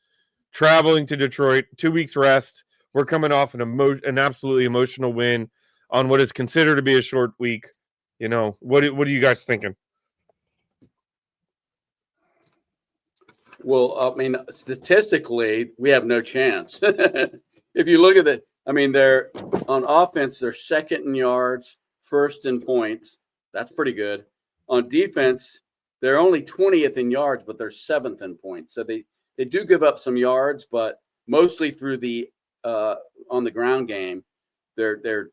Traveling to Detroit, 2 weeks rest. We're coming off an absolutely emotional win on what is considered to be a short week. What are you guys thinking? Well, I mean, statistically, we have no chance. If you look at it, I mean, they're on offense, they're second in yards, first in points. That's pretty good. On defense, they're only 20th in yards, but they're 7th in points. So they do give up some yards, but mostly through the on the ground game, they're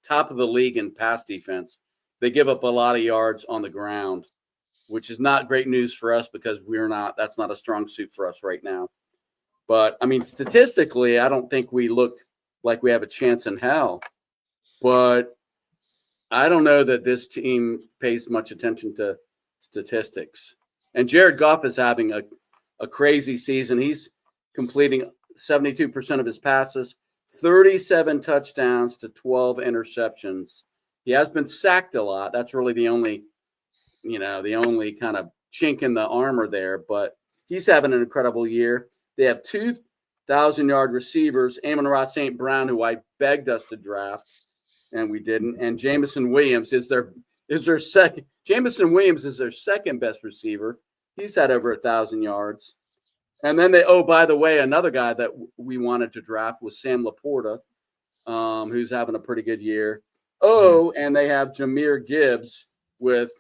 top of the league in pass defense. They give up a lot of yards on the ground, which is not great news for us because that's not a strong suit for us right now. But I mean, statistically, I don't think we look like we have a chance in hell. But I don't know that this team pays much attention to statistics. And Jared Goff is having a crazy season. He's completing 72% of his passes, 37 touchdowns to 12 interceptions. He has been sacked a lot. That's really the only kind of chink in the armor there. But he's having an incredible year. They have 2,000-yard receivers, Amon-Ra St. Brown, who I begged us to draft, and we didn't. And Jameson Williams is their second. Jameson Williams is their second best receiver. He's had over 1,000 yards. And then by the way, another guy that we wanted to draft was Sam Laporta, who's having a pretty good year. And they have Jahmyr Gibbs with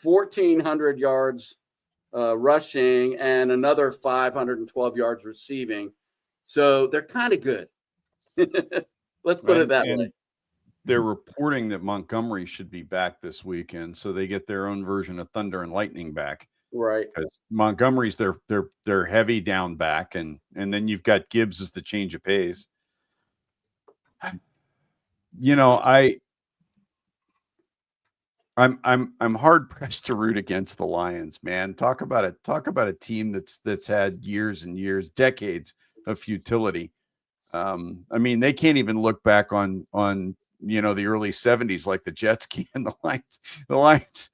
1,400 yards rushing and another 512 yards receiving. So they're kind of good. Let's put it that way. They're reporting that Montgomery should be back this weekend, so they get their own version of Thunder and Lightning back. Right. Because Montgomery's they're heavy down back, and then you've got Gibbs as the change of pace. You know, I'm hard pressed to root against the Lions, man. Talk about a team that's had years and years, decades of futility. I mean, they can't even look back on the early 70s like the Jets can. The Lions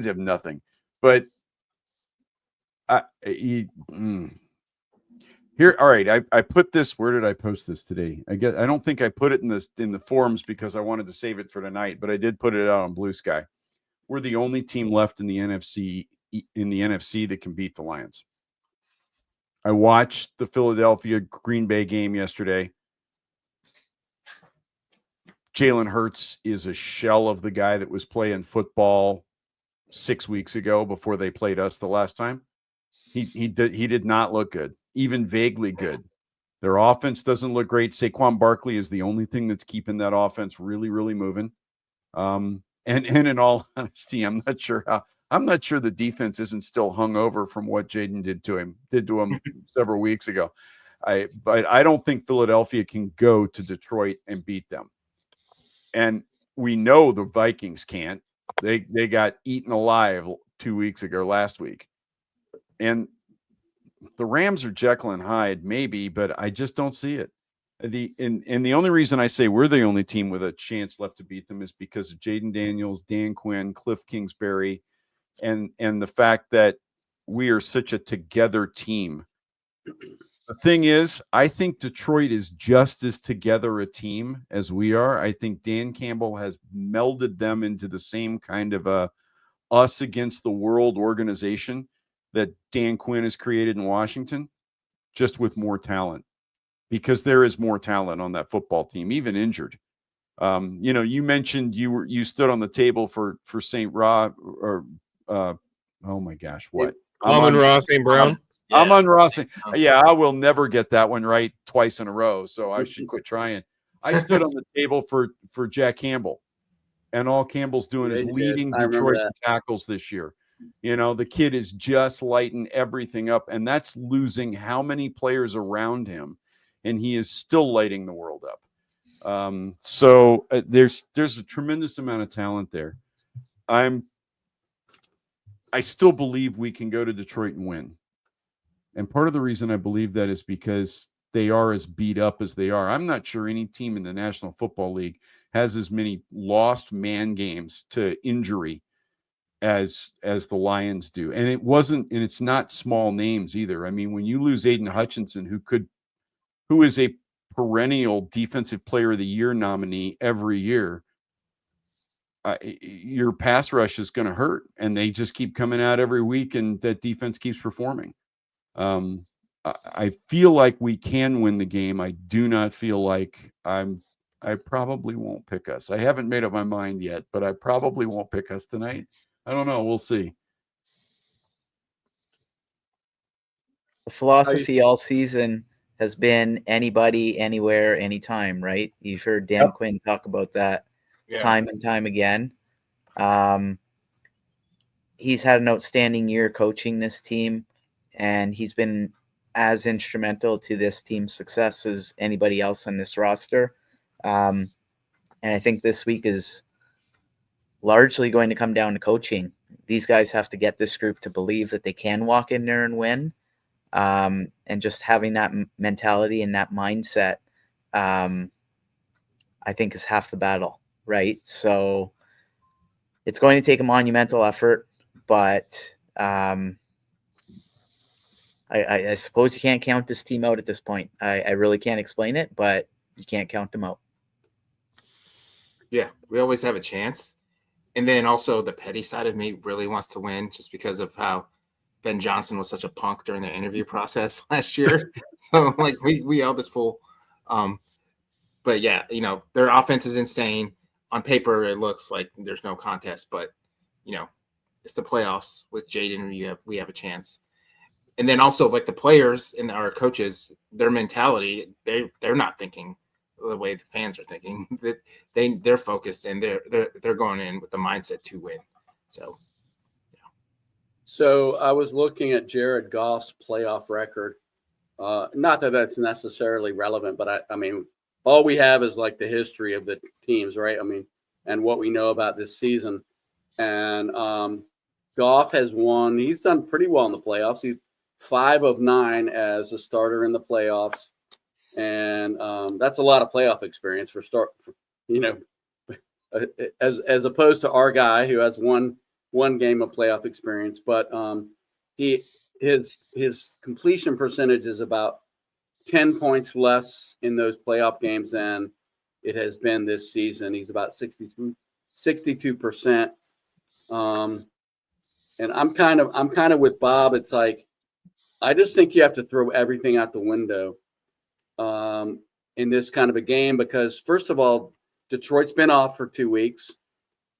have nothing. But here, all right. I put this. Where did I post this today? I don't think I put it in the forums because I wanted to save it for tonight, but I did put it out on Blue Sky. We're the only team left in the NFC that can beat the Lions. I watched the Philadelphia Green Bay game yesterday. Jalen Hurts is a shell of the guy that was playing football 6 weeks ago before they played us the last time. He did not look good, even vaguely good. Their offense doesn't look great. Saquon Barkley is the only thing that's keeping that offense really, really moving. And in all honesty, I'm not sure the defense isn't still hung over from what Jaden did to him several weeks ago. But I don't think Philadelphia can go to Detroit and beat them. And we know the Vikings can't. They got eaten alive 2 weeks ago, last week. And the Rams are Jekyll and Hyde, maybe, but I just don't see it. The only reason I say we're the only team with a chance left to beat them is because of Jaden Daniels, Dan Quinn, Cliff Kingsbury, and the fact that we are such a together team. The thing is, I think Detroit is just as together a team as we are. I think Dan Campbell has melded them into the same kind of a us against the world organization that Dan Quinn has created in Washington, just with more talent. Because there is more talent on that football team, even injured. You mentioned you stood on the table for St. Ra or oh my gosh, what? Amon-Ra St. Brown. Amon-Ra St. Yeah, I will never get that one right twice in a row, so I should quit trying. I stood on the table for Jack Campbell, and all Campbell's doing is leading Detroit in tackles this year. The kid is just lighting everything up, and that's losing how many players around him. And he is still lighting the world up. So there's a tremendous amount of talent there. I still believe we can go to Detroit and win. And part of the reason I believe that is because they are as beat up as they are. I'm not sure any team in the National Football League has as many lost man games to injury as the Lions do. And it's not small names either. I mean, when you lose Aiden Hutchinson, who is a perennial defensive player of the year nominee every year, your pass rush is going to hurt, and they just keep coming out every week, and that defense keeps performing. I feel like we can win the game. I do not feel like I probably won't pick us. I haven't made up my mind yet, but I probably won't pick us tonight. I don't know. We'll see. The philosophy all season has been anybody, anywhere, anytime, right? You've heard Dan Quinn talk about that time and time again. He's had an outstanding year coaching this team, and he's been as instrumental to this team's success as anybody else on this roster. And I think this week is largely going to come down to coaching. These guys have to get this group to believe that they can walk in there and win. And just having that mentality and that mindset, I think is half the battle, right? So it's going to take a monumental effort, but I suppose you can't count this team out at this point. I really can't explain it, but you can't count them out. Yeah, we always have a chance. And then also the petty side of me really wants to win just because of how Ben Johnson was such a punk during the interview process last year. So like we owe this fool. But yeah, their offense is insane. On paper, it looks like there's no contest, but it's the playoffs with Jaden. We have a chance. And then also like the players and our coaches, their mentality, they're not thinking the way the fans are thinking. That they're focused and they're going in with the mindset to win. So So I was looking at Jared Goff's playoff record. Not that that's necessarily relevant, but I mean, all we have is like the history of the teams, right? I mean, and what we know about this season. And Goff has won. He's done pretty well in the playoffs. He's 5 of 9 as a starter in the playoffs, and that's a lot of playoff experience as opposed to our guy who has one game of playoff experience. But his completion percentage is about 10 points less in those playoff games than it has been this season. He's about 62%. And I'm kind of with Bob. It's like, I just think you have to throw everything out the window in this kind of a game, because first of all, Detroit's been off for 2 weeks.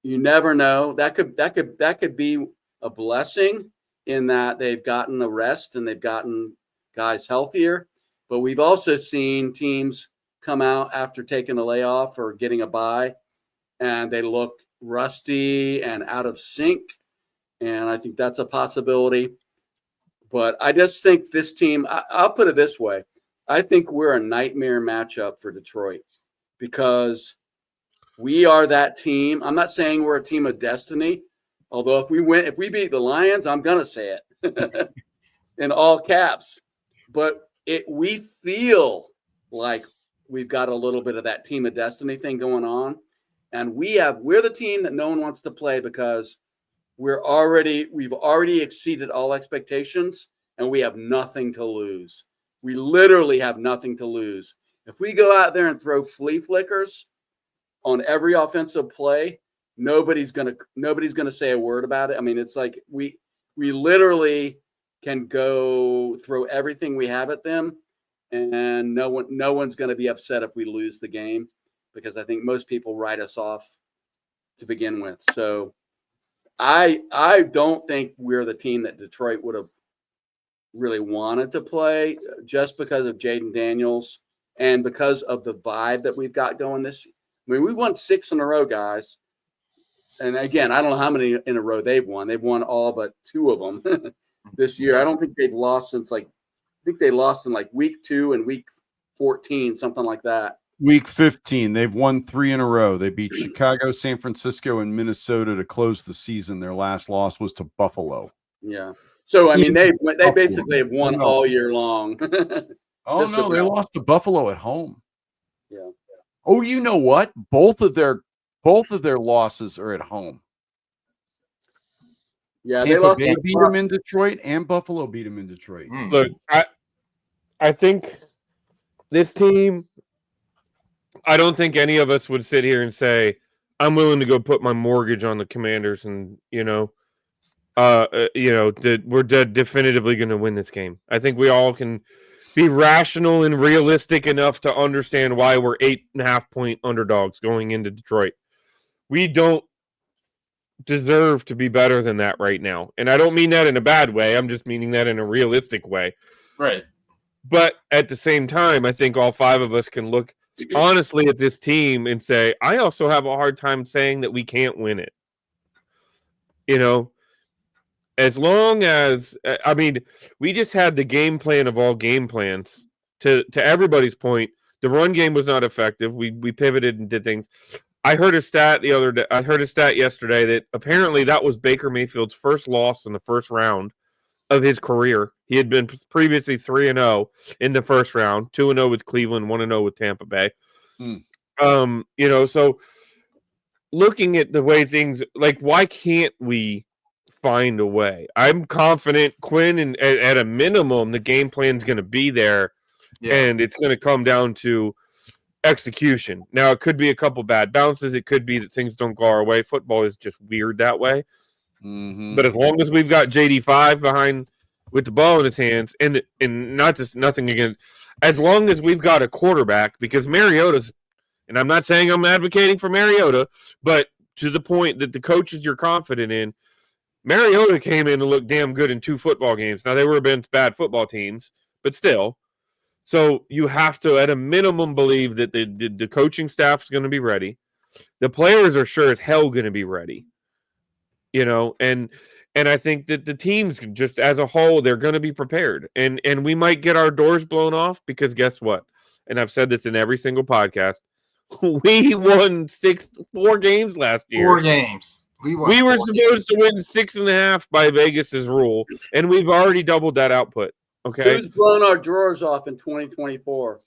You never know. That could be a blessing in that they've gotten a rest and they've gotten guys healthier. But we've also seen teams come out after taking a layoff or getting a bye, and they look rusty and out of sync. And I think that's a possibility. But I just think this team, I'll put it this way. I think we're a nightmare matchup for Detroit because we are that team. I'm not saying we're a team of destiny, although if we beat the Lions, I'm going to say it in all caps. But we feel like we've got a little bit of that team of destiny thing going on. And we're the team that no one wants to play because we've already exceeded all expectations and we have nothing to lose. We literally have nothing to lose. If we go out there and throw flea flickers on every offensive play, nobody's gonna say a word about it. I mean, it's like we literally can go throw everything we have at them, and no one's gonna be upset if we lose the game, because I think most people write us off to begin with. So I don't think we're the team that Detroit would have really wanted to play, just because of Jaden Daniels and because of the vibe that we've got going this year. I mean, we won 6 in a row, guys. And again, I don't know how many in a row they've won. They've won all but 2 of them this year. I don't think they've lost since I think they lost in like week 2 and week 14, something like that. Week 15, they've won 3 in a row. They beat Chicago, San Francisco, and Minnesota to close the season. Their last loss was to Buffalo. Yeah. So, I mean, they basically have won all year long. Oh, no, they lost to Buffalo at home. Yeah. Oh, you know what? Both of their losses are at home. Yeah, Tampa Bay beat them in Detroit, and Buffalo beat them in Detroit. Look, I think this team, I don't think any of us would sit here and say, I'm willing to go put my mortgage on the Commanders and, that we're definitively going to win this game. I think we all can be rational and realistic enough to understand why we're 8.5-point underdogs going into Detroit. We don't deserve to be better than that right now. And I don't mean that in a bad way. I'm just meaning that in a realistic way. Right. But at the same time, I think all 5 of us can look honestly at this team and say, I also have a hard time saying that we can't win it. As long as, we just had the game plan of all game plans. To everybody's point, the run game was not effective. We pivoted and did things. I heard a stat yesterday that apparently that was Baker Mayfield's first loss in the first round of his career. He had been previously 3-0 in the first round, 2-0 with Cleveland, 1-0 with Tampa Bay. So looking at the way things, like, why can't we find a way? I'm confident Quinn, and at a minimum, the game plan is going to be there, and it's going to come down to execution. Now, it could be a couple bad bounces. It could be that things don't go our way. Football is just weird that way. Mm-hmm. But as long as we've got JD5 behind with the ball in his hands, and nothing against, as long as we've got a quarterback, because Mariota's, and I'm not saying I'm advocating for Mariota, but to the point that the coaches you're confident in, Mariota came in and looked damn good in 2 football games. Now, they were against bad football teams, but still. So you have to, at a minimum, believe that the coaching staff is going to be ready. The players are sure as hell going to be ready. And And I think that the teams, just as a whole, they're going to be prepared. And we might get our doors blown off because guess what? And I've said this in every single podcast. We won 4 games last year. 4 games. We were supposed to win 6.5 by Vegas's rule, and we've already doubled that output. Okay. Who's blown our drawers off in 2024?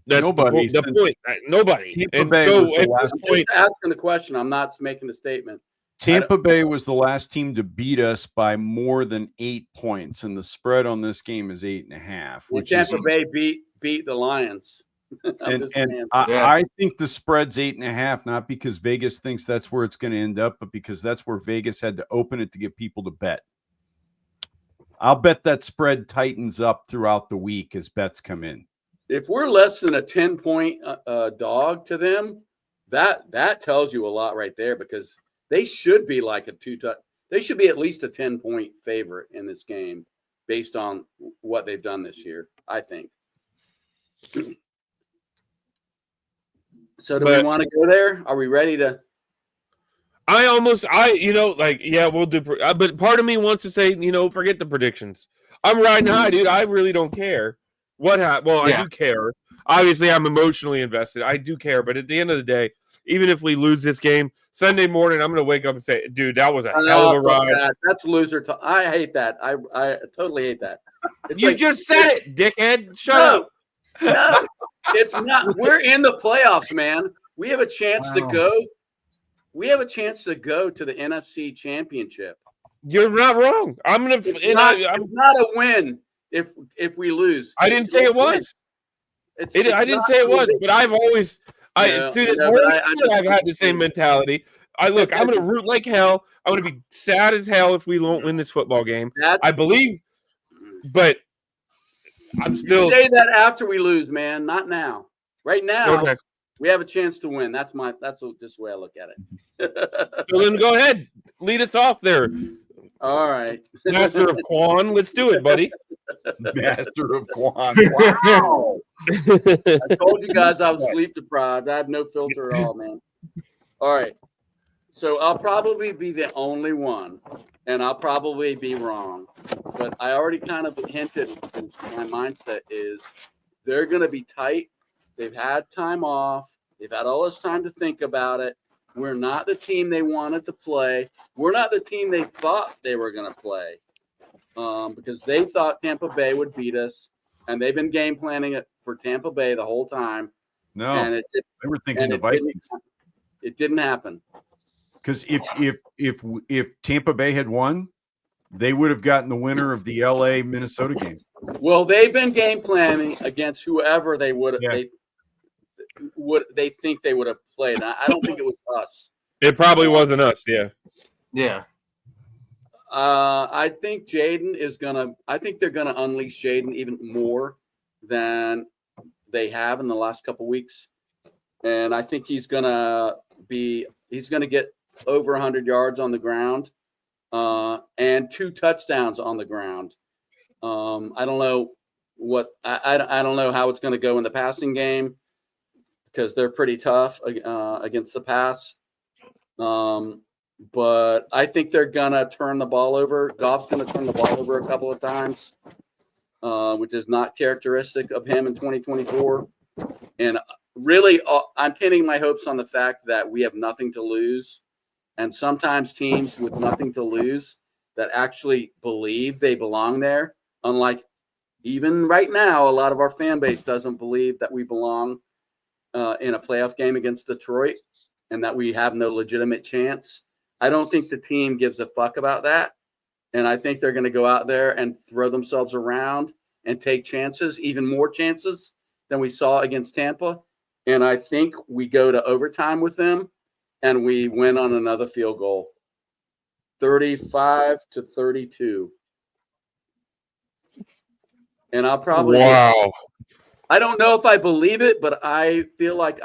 That's nobody. The point. Nobody. Tampa Bay was the last I'm just asking the question. I'm not making a statement. Tampa Bay was the last team to beat us by more than 8 points, and the spread on this game is 8.5. Which Tampa Bay beat the Lions. I think the spread's 8.5, not because Vegas thinks that's where it's going to end up, but because that's where Vegas had to open it to get people to bet. I'll bet that spread tightens up throughout the week as bets come in. If we're less than a 10-point dog to them, that tells you a lot right there, because they should be like they should be at least a 10-point favorite in this game based on what they've done this year, I think. So do we want to go there? Are we ready to? We'll do. But part of me wants to say, forget the predictions. I'm riding high, dude. I really don't care what happened. Well, I do care. Obviously, I'm emotionally invested. I do care. But at the end of the day, even if we lose this game, Sunday morning, I'm going to wake up and say, dude, that was a hell of a ride. That's loser talk. I hate that. I totally hate that. You just said it, dickhead. Shut up. No, it's not. We're in the playoffs, man. We have a chance to go. We have a chance to go to the NFC Championship. You're not wrong. It's not a win if we lose. I didn't say it was. I didn't say it was, but I've always I've had the same mentality. I'm going to root like hell. I'm going to be sad as hell if we won't win this football game. I believe, but I'm still. You say that after we lose, man, not now. Right now, we have a chance to win. That's just the way I look at it. So then go ahead, lead us off there. All right, Master of Quan, let's do it, buddy. Master of Quan. Wow. I told you guys I was sleep deprived. I have no filter at all, man. All right. So I'll probably be the only one, and I'll probably be wrong. But I already kind of hinted, my mindset is they're going to be tight. They've had time off. They've had all this time to think about it. We're not the team they wanted to play. We're not the team they thought they were going to play, because they thought Tampa Bay would beat us, and they've been game planning it for Tampa Bay the whole time. No, and they were thinking the Vikings. It didn't happen. Because if Tampa Bay had won, they would have gotten the winner of the LA-Minnesota game. Well, they've been game planning against whoever they would have. Yeah. They think they would have played. I don't think it was us. It probably wasn't us. Yeah. Yeah. I think Jaden is gonna. I think they're gonna unleash Jaden even more than they have in the last couple weeks, and I think he's gonna get over 100 yards on the ground, and 2 touchdowns on the ground. I don't know I don't know how it's going to go in the passing game, because they're pretty tough against the pass. But I think they're going to turn the ball over. Goff's going to turn the ball over a couple of times, which is not characteristic of him in 2024. And really, I'm pinning my hopes on the fact that we have nothing to lose. And sometimes teams with nothing to lose that actually believe they belong there, unlike even right now, a lot of our fan base doesn't believe that we belong in a playoff game against Detroit and that we have no legitimate chance. I don't think the team gives a fuck about that. And I think they're going to go out there and throw themselves around and take chances, even more chances than we saw against Tampa. And I think we go to overtime with them and we win on another field goal, 35-32. And I'll probably I don't know if I believe it, but I feel like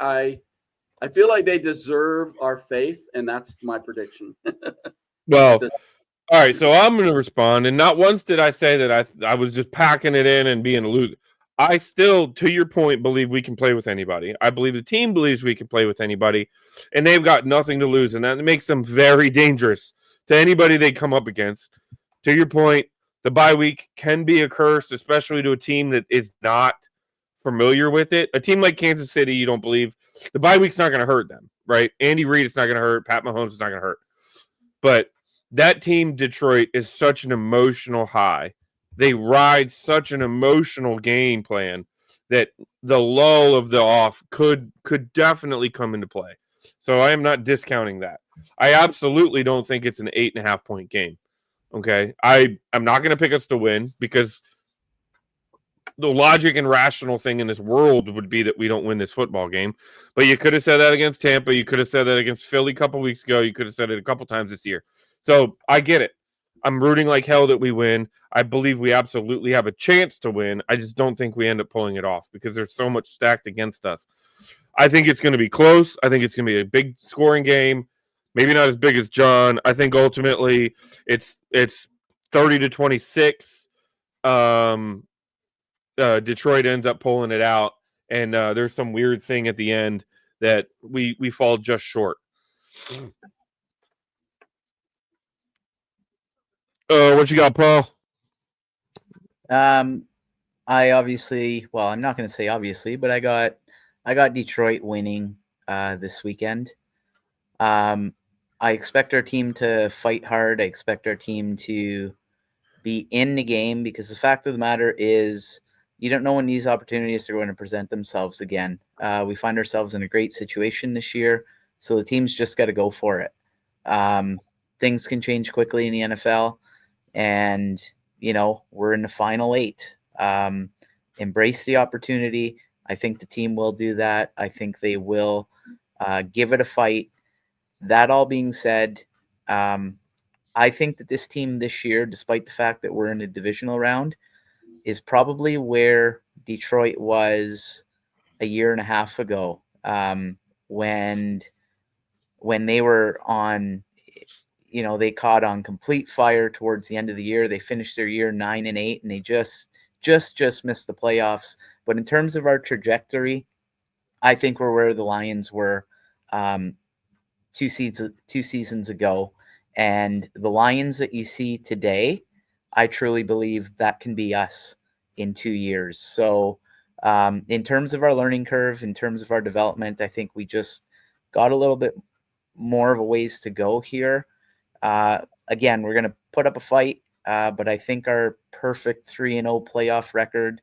they deserve our faith, and that's my prediction. Well, all right, so I'm going to respond, and not once did I say that I was just packing it in and being loose. I still, to your point, believe we can play with anybody. I believe the team believes we can play with anybody, and they've got nothing to lose, and that makes them very dangerous to anybody they come up against. to your point, the bye week can be a curse, especially to a team that is not familiar with it. A team like Kansas City, you don't believe the bye week's not going to hurt them, right? Andy Reid is not going to hurt. Pat Mahomes is not going to hurt. But that team, Detroit, is such an emotional high. They ride such an emotional game plan that the lull of the off could definitely come into play. So I am not discounting that. I absolutely don't think it's an 8.5 point game. Okay. I'm not going to pick us to win because the logic and rational thing in this world would be that we don't win this football game. But you could have said that against Tampa. You could have said that against Philly a couple weeks ago. You could have said it a couple times this year. So I get it. I'm rooting like hell that we win. I believe we absolutely have a chance to win. I just don't think we end up pulling it off because there's so much stacked against us. I think it's going to be close. I think it's going to be a big scoring game. Maybe not as big as John. I think ultimately it's 30-26. Detroit ends up pulling it out, and there's some weird thing at the end that we fall just short. What you got, Paul? I obviously, well, I'm not going to say obviously, but I got Detroit winning this weekend. I expect our team to fight hard. I expect our team to be in the game because the fact of the matter is you don't know when these opportunities are going to present themselves again. We find ourselves in a great situation this year, so the team's just got to go for it. Things can change quickly in the NFL, and, we're in the final 8. Embrace the opportunity. I think the team will do that. I think they will give it a fight. That all being said, I think that this team this year, despite the fact that we're in a divisional round, is probably where Detroit was a year and a half ago, when they were on, they caught on complete fire towards the end of the year. They finished their year 9-8, and they just missed the playoffs. But in terms of our trajectory, I think we're where the Lions were two seasons ago. And the Lions that you see today, I truly believe that can be us in 2 years. So in terms of our learning curve, in terms of our development, I think we just got a little bit more of a ways to go here. Again, we're going to put up a fight, but I think our perfect 3-0 playoff record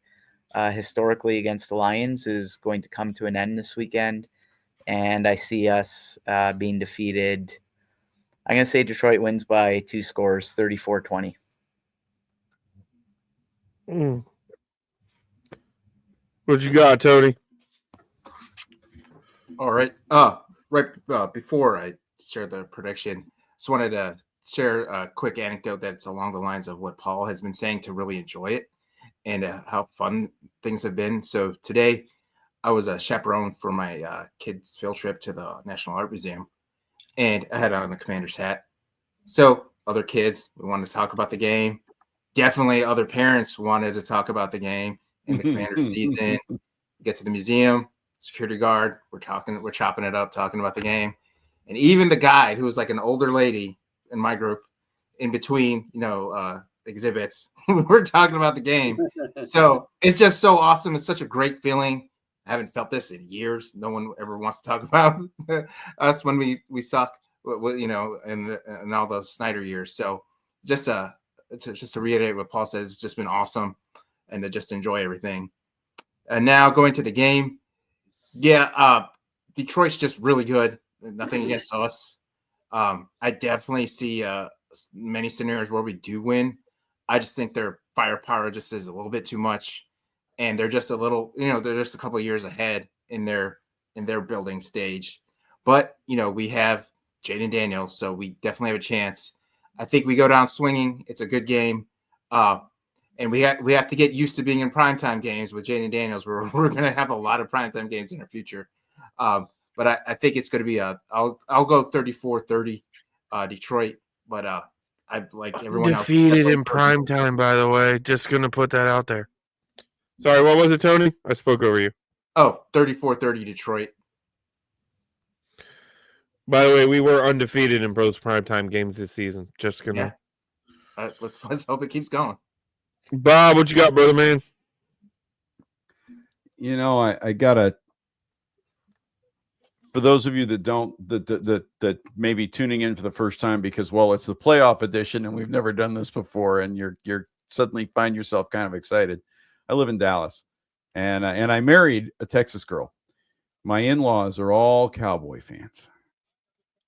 historically against the Lions is going to come to an end this weekend. And I see us being defeated. I'm going to say Detroit wins by 2 scores, 34-20. What you got, Tony? All right. Before I share the prediction, just wanted to share a quick anecdote that's along the lines of what Paul has been saying to really enjoy it and how fun things have been. So today I was a chaperone for my kids' field trip to the National Art Museum, and I had on a Commander's hat. So other kids, we wanted to talk about the game. Definitely other parents wanted to talk about the game and the Commander season. Get to the museum, security guard, we're chopping it up, talking about the game. And even the guide, who was like an older lady in my group, in between, exhibits, we're talking about the game. So it's just so awesome. It's such a great feeling. I haven't felt this in years. No one ever wants to talk about us when we suck, in all those Snyder years. So just to reiterate what Paul said, it's just been awesome, and to just enjoy everything. And now going to the game, Detroit's just really good. Nothing against us. I definitely see many scenarios where we do win. I just think their firepower just is a little bit too much, and they're just a little, they're just a couple of years ahead in their building stage. But we have Jaden Daniels, so we definitely have a chance. I think we go down swinging. It's a good game, and we have to get used to being in primetime games with Jaden Daniels. We're going to have a lot of primetime games in our future. But I think it's going to be I'll go 34-30 Detroit, but I like everyone defeated in prime time, by the way. Just going to put that out there. Sorry, what was it, Tony? I spoke over you. Oh, 34-30 Detroit. By the way, we were undefeated in both primetime games this season. Just going to Let's hope it keeps going. Bob, what you got, brother man? I gotta. For those of you that don't that may be tuning in for the first time because it's the playoff edition and we've never done this before, and you're suddenly find yourself kind of excited. I live in Dallas, and I married a Texas girl. My in-laws are all Cowboy fans.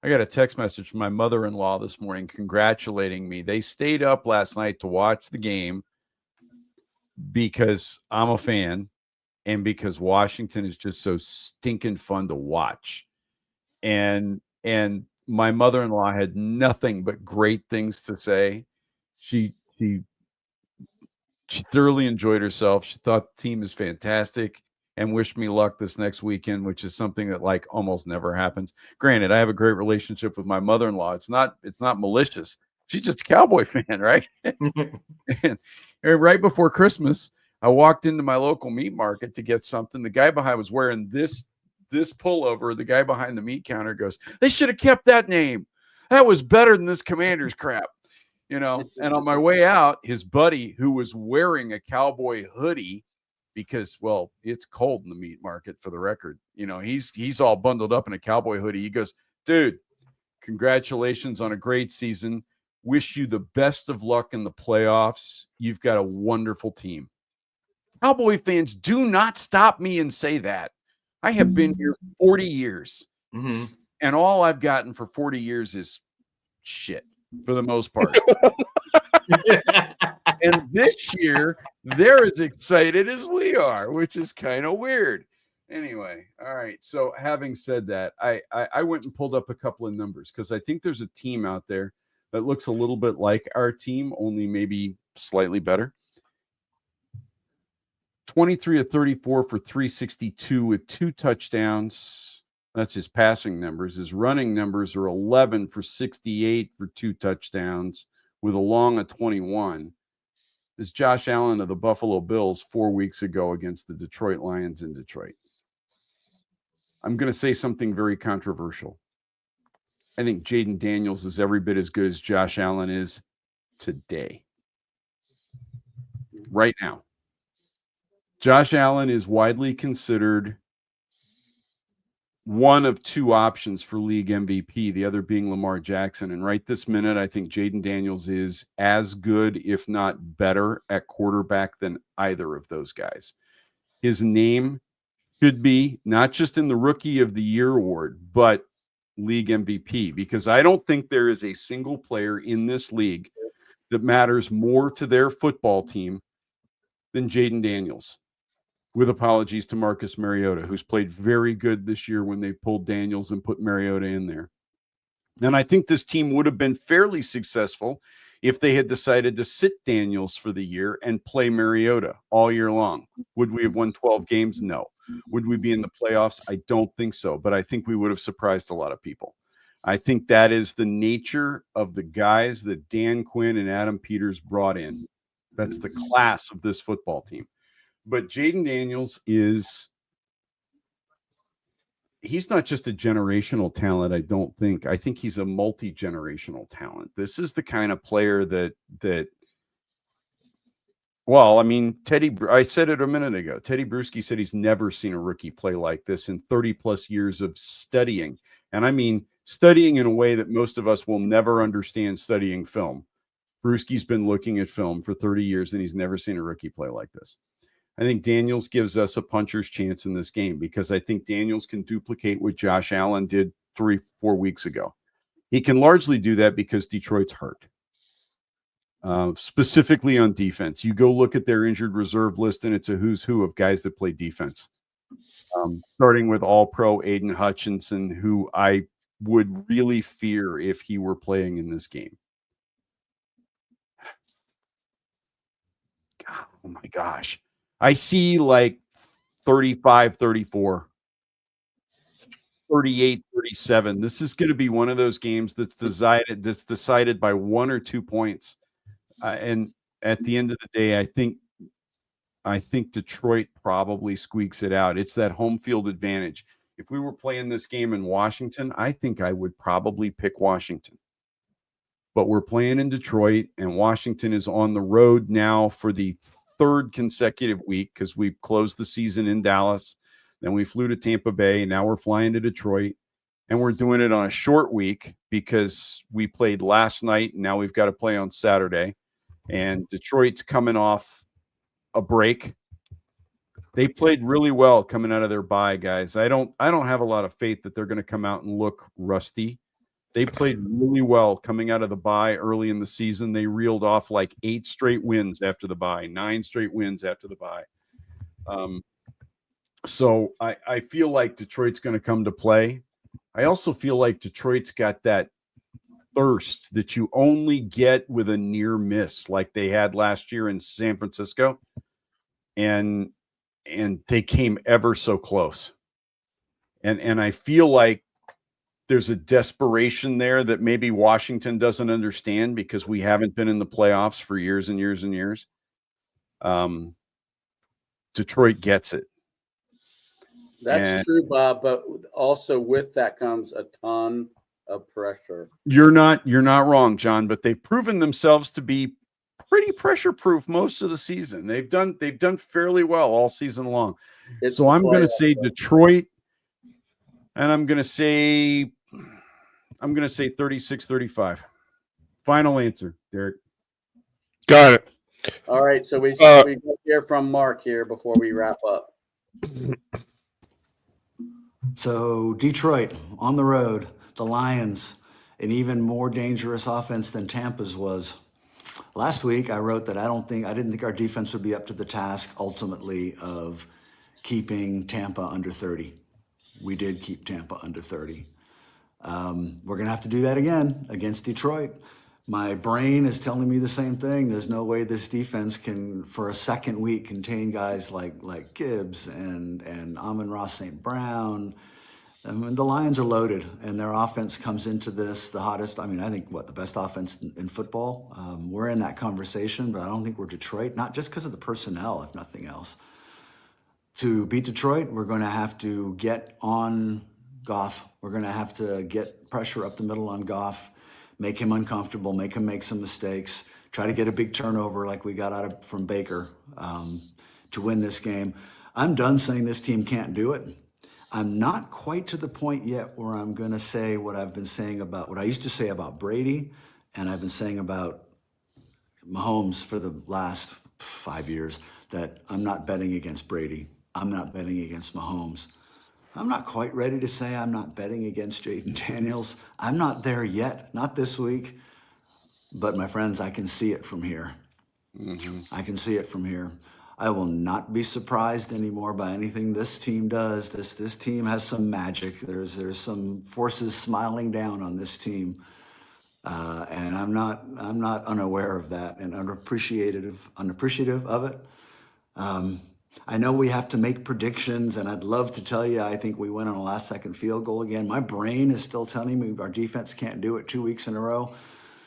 I got a text message from my mother-in-law this morning congratulating me. They stayed up last night to watch the game because I'm a fan and because Washington is just so stinking fun to watch. And my mother-in-law had nothing but great things to say. She thoroughly enjoyed herself. She thought the team is fantastic and wished me luck this next weekend, which is something that like almost never happens. Granted, I have a great relationship with my mother-in-law. It's not malicious. She's just a Cowboy fan, right? and right before Christmas, I walked into my local meat market to get something. The guy behind was wearing this pullover. The guy behind the meat counter goes, "They should have kept that name. That was better than this Commander's crap." And on my way out, his buddy, who was wearing a Cowboy hoodie, because it's cold in the meat market, for the record, he's all bundled up in a Cowboy hoodie. He goes, "Dude, congratulations on a great season. Wish you the best of luck in the playoffs. You've got a wonderful team." Cowboy fans, do not stop me and say that. I have been here 40 years, and all I've gotten for 40 years is shit, for the most part. And this year, they're as excited as we are, which is kind of weird. Anyway, all right. So having said that, I went and pulled up a couple of numbers because I think there's a team out there that looks a little bit like our team, only maybe slightly better. 23 of 34 for 362 with 2 touchdowns. That's his passing numbers. His running numbers are 11 for 68 for 2 touchdowns with a long of 21. Is Josh Allen of the Buffalo Bills 4 weeks ago against the Detroit Lions in Detroit. I'm going to say something very controversial. I think Jaden Daniels is every bit as good as Josh Allen is today. Right now. Josh Allen is widely considered one of 2 options for league MVP, the other being Lamar Jackson. And right this minute, I think Jaden Daniels is as good, if not better, at quarterback than either of those guys. His name should be not just in the Rookie of the Year award, but league MVP, because I don't think there is a single player in this league that matters more to their football team than Jaden Daniels. With apologies to Marcus Mariota, who's played very good this year when they pulled Daniels and put Mariota in there. And I think this team would have been fairly successful if they had decided to sit Daniels for the year and play Mariota all year long. Would we have won 12 games? No. Would we be in the playoffs? I don't think so, but I think we would have surprised a lot of people. I think that is the nature of the guys that Dan Quinn and Adam Peters brought in. That's the class of this football team. But Jaden Daniels he's not just a generational talent, I don't think. I think he's a multi-generational talent. This is the kind of player that I said it a minute ago. Teddy Bruschi said he's never seen a rookie play like this in 30 plus years of studying. And I mean, studying in a way that most of us will never understand studying film. Bruschi's been looking at film for 30 years and he's never seen a rookie play like this. I think Daniels gives us a puncher's chance in this game because I think Daniels can duplicate what Josh Allen did 3-4 weeks ago. He can largely do that because Detroit's hurt. Specifically on defense. You go look at their injured reserve list and it's a who's who of guys that play defense. Starting with All-Pro Aiden Hutchinson, who I would really fear if he were playing in this game. God, oh my gosh. I see like 35, 34, 38, 37. This is going to be one of those games that's decided by 1 or 2 points. And at the end of the day, I think Detroit probably squeaks it out. It's that home field advantage. If we were playing this game in Washington, I think I would probably pick Washington. but we're playing in Detroit, and Washington is on the road now for the third consecutive week because we closed the season in Dallas. Then we flew to Tampa Bay. Now we're flying to Detroit, and we're doing it on a short week because we played last night, and now we've got to play on Saturday. And Detroit's coming off a break. They played really well coming out of their bye, guys. I don't have a lot of faith that they're going to come out and look rusty. They played really well coming out of the bye early in the season. They reeled off like 8 straight wins after the bye, 9 straight wins after the bye. So I feel like Detroit's going to come to play. I also feel like Detroit's got that thirst that you only get with a near miss like they had last year in San Francisco. And they came ever so close. And I feel like there's a desperation there that maybe Washington doesn't understand because we haven't been in the playoffs for years and years and years. Detroit gets it. That's true, Bob, but also with that comes a ton of pressure. You're not wrong, John, but they've proven themselves to be pretty pressure proof most of the season. They've done fairly well all season long. So I'm going to say Detroit, and I'm going to say 36-35. Final answer, Derek. Got it. All right, so we hear from Mark here before we wrap up. So Detroit on the road, the Lions, an even more dangerous offense than Tampa's was. Last week I wrote that I didn't think our defense would be up to the task ultimately of keeping Tampa under 30. We did keep Tampa under 30. We're gonna have to do that again against Detroit. My brain is telling me the same thing. There's no way this defense can, for a second week, contain guys like Gibbs and Amon-Ra St. Brown. I mean, the Lions are loaded, and their offense comes into this the hottest. I mean, I think the best offense in football. We're in that conversation, but I don't think we're Detroit. Not just because of the personnel, if nothing else. To beat Detroit, we're going to have to get on Goff. We're going to have to get pressure up the middle on Goff. Make him uncomfortable, make him make some mistakes, try to get a big turnover like we got from Baker to win this game. I'm done saying this team can't do it. I'm not quite to the point yet where I'm going to say what I've been saying about what I used to say about Brady, and I've been saying about Mahomes for the last 5 years, that I'm not betting against Brady. I'm not betting against Mahomes. I'm not quite ready to say I'm not betting against Jaden Daniels. I'm not there yet, not this week. But my friends, I can see it from here. Mm-hmm. I can see it from here. I will not be surprised anymore by anything this team does. This team has some magic. There's some forces smiling down on this team. And I'm not unaware of that and unappreciative of it. I know we have to make predictions, and I'd love to tell you I think we win on a last-second field goal again. My brain is still telling me our defense can't do it 2 weeks in a row.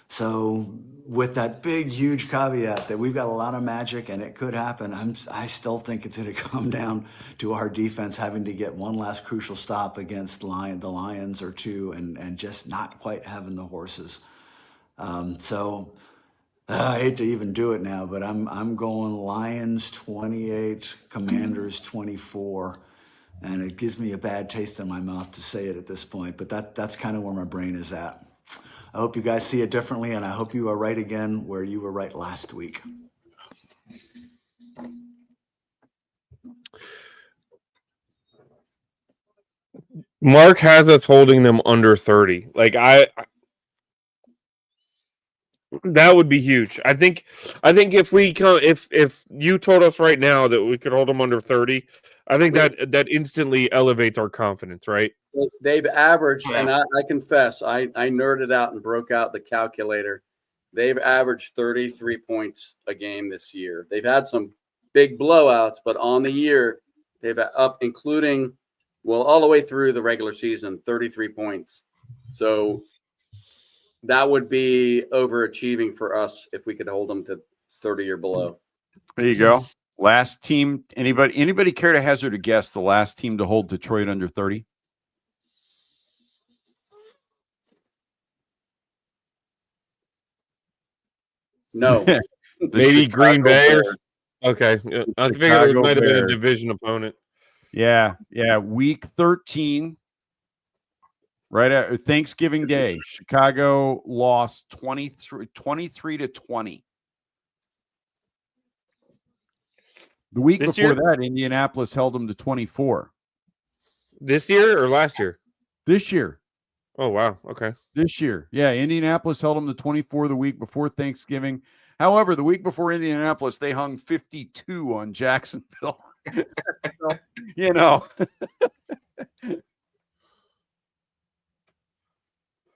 So with that big, huge caveat that we've got a lot of magic and it could happen, I still think it's going to come down to our defense having to get one last crucial stop against the Lions or two and just not quite having the horses. I hate to even do it now, but I'm going Lions 28, Commanders 24, and it gives me a bad taste in my mouth to say it at this point, but that's kind of where my brain is at. I hope you guys see it differently, and I hope you are right again where you were right last week. Mark has us holding them under 30. Like that would be huge. I think if you told us right now that we could hold them under 30, I think that instantly elevates our confidence, right? They've averaged, and I confess, I nerded out and broke out the calculator. They've averaged 33 points a game this year. They've had some big blowouts, but on the year, they've up, including, all the way through the regular season, 33 points. So that would be overachieving for us if we could hold them to 30 or below. There you go. Last team. Anybody care to hazard a guess the last team to hold Detroit under 30? No. Maybe Green Bay. Bears. Okay. I figured it Chicago might have been a Bears. division opponent. Yeah. Week 13, right at Thanksgiving Day, Chicago lost 23-20. The week This before year? that, Indianapolis held them to 24. This year or last year? This year. Oh, wow. Okay. This year. Yeah, Indianapolis held them to 24 the week before Thanksgiving. However, the week before Indianapolis, they hung 52 on Jacksonville. So, you know.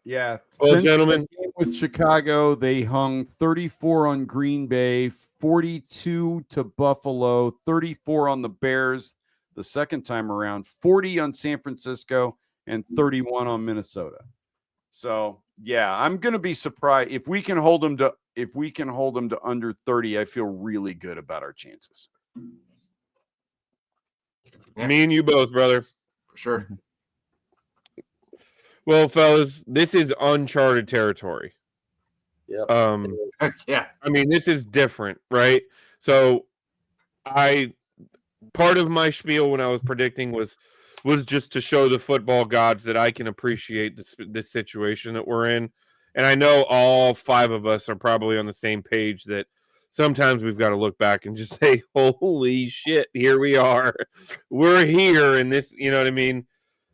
Yeah. Well, Since gentlemen, the game with Chicago, they hung 34 on Green Bay, 42 to Buffalo, 34 on the Bears the second time around, 40 on San Francisco, and 31 on Minnesota. So, yeah, I'm going to be surprised if we can hold them to under 30. I feel really good about our chances. Yeah. Me and you both, brother. For sure. Well, fellas, this is uncharted territory. Yep. Yeah. I mean, this is different, right? So part of my spiel when I was predicting was just to show the football gods that I can appreciate this situation that we're in. And I know all 5 of us are probably on the same page that sometimes we've got to look back and just say, holy shit, here we are. We're here in this, you know what I mean?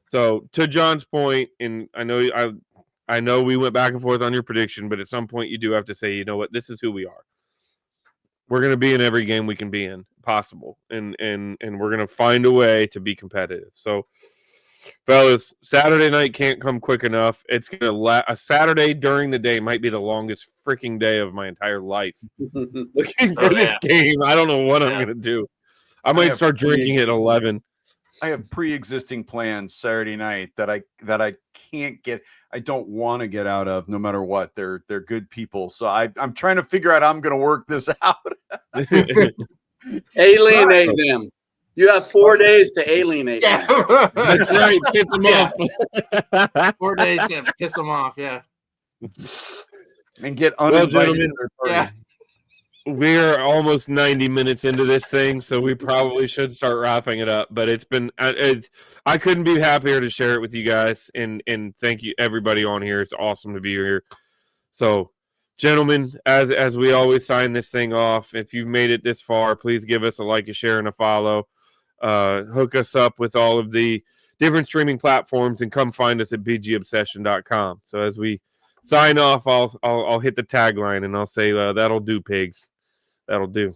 So to John's point, and I know we went back and forth on your prediction, but at some point you do have to say, you know what, this is who we are. We're going to be in every game we can be in possible, and we're going to find a way to be competitive. So, fellas, Saturday night can't come quick enough. It's going to a Saturday during the day might be the longest freaking day of my entire life. Looking for this game, I don't know what I'm going to do. I might start drinking at 11. I have pre-existing plans Saturday night that I can't get. I don't want to get out of, no matter what. They're good people, so I'm trying to figure out how I'm going to work this out. Alienate them. You have 4 days to alienate them. That's right. Piss them off. 4 days to piss them off. Yeah. And get uninvited to their party. Yeah. We're almost 90 minutes into this thing, so we probably should start wrapping it up. But I couldn't be happier to share it with you guys, and thank you everybody on here. It's awesome to be here. So, gentlemen, as we always sign this thing off, if you've made it this far, please give us a like, a share, and a follow. Hook us up with all of the different streaming platforms, and come find us at bgobsession.com. So as we sign off, I'll hit the tagline and I'll say, that'll do, pigs. That'll do.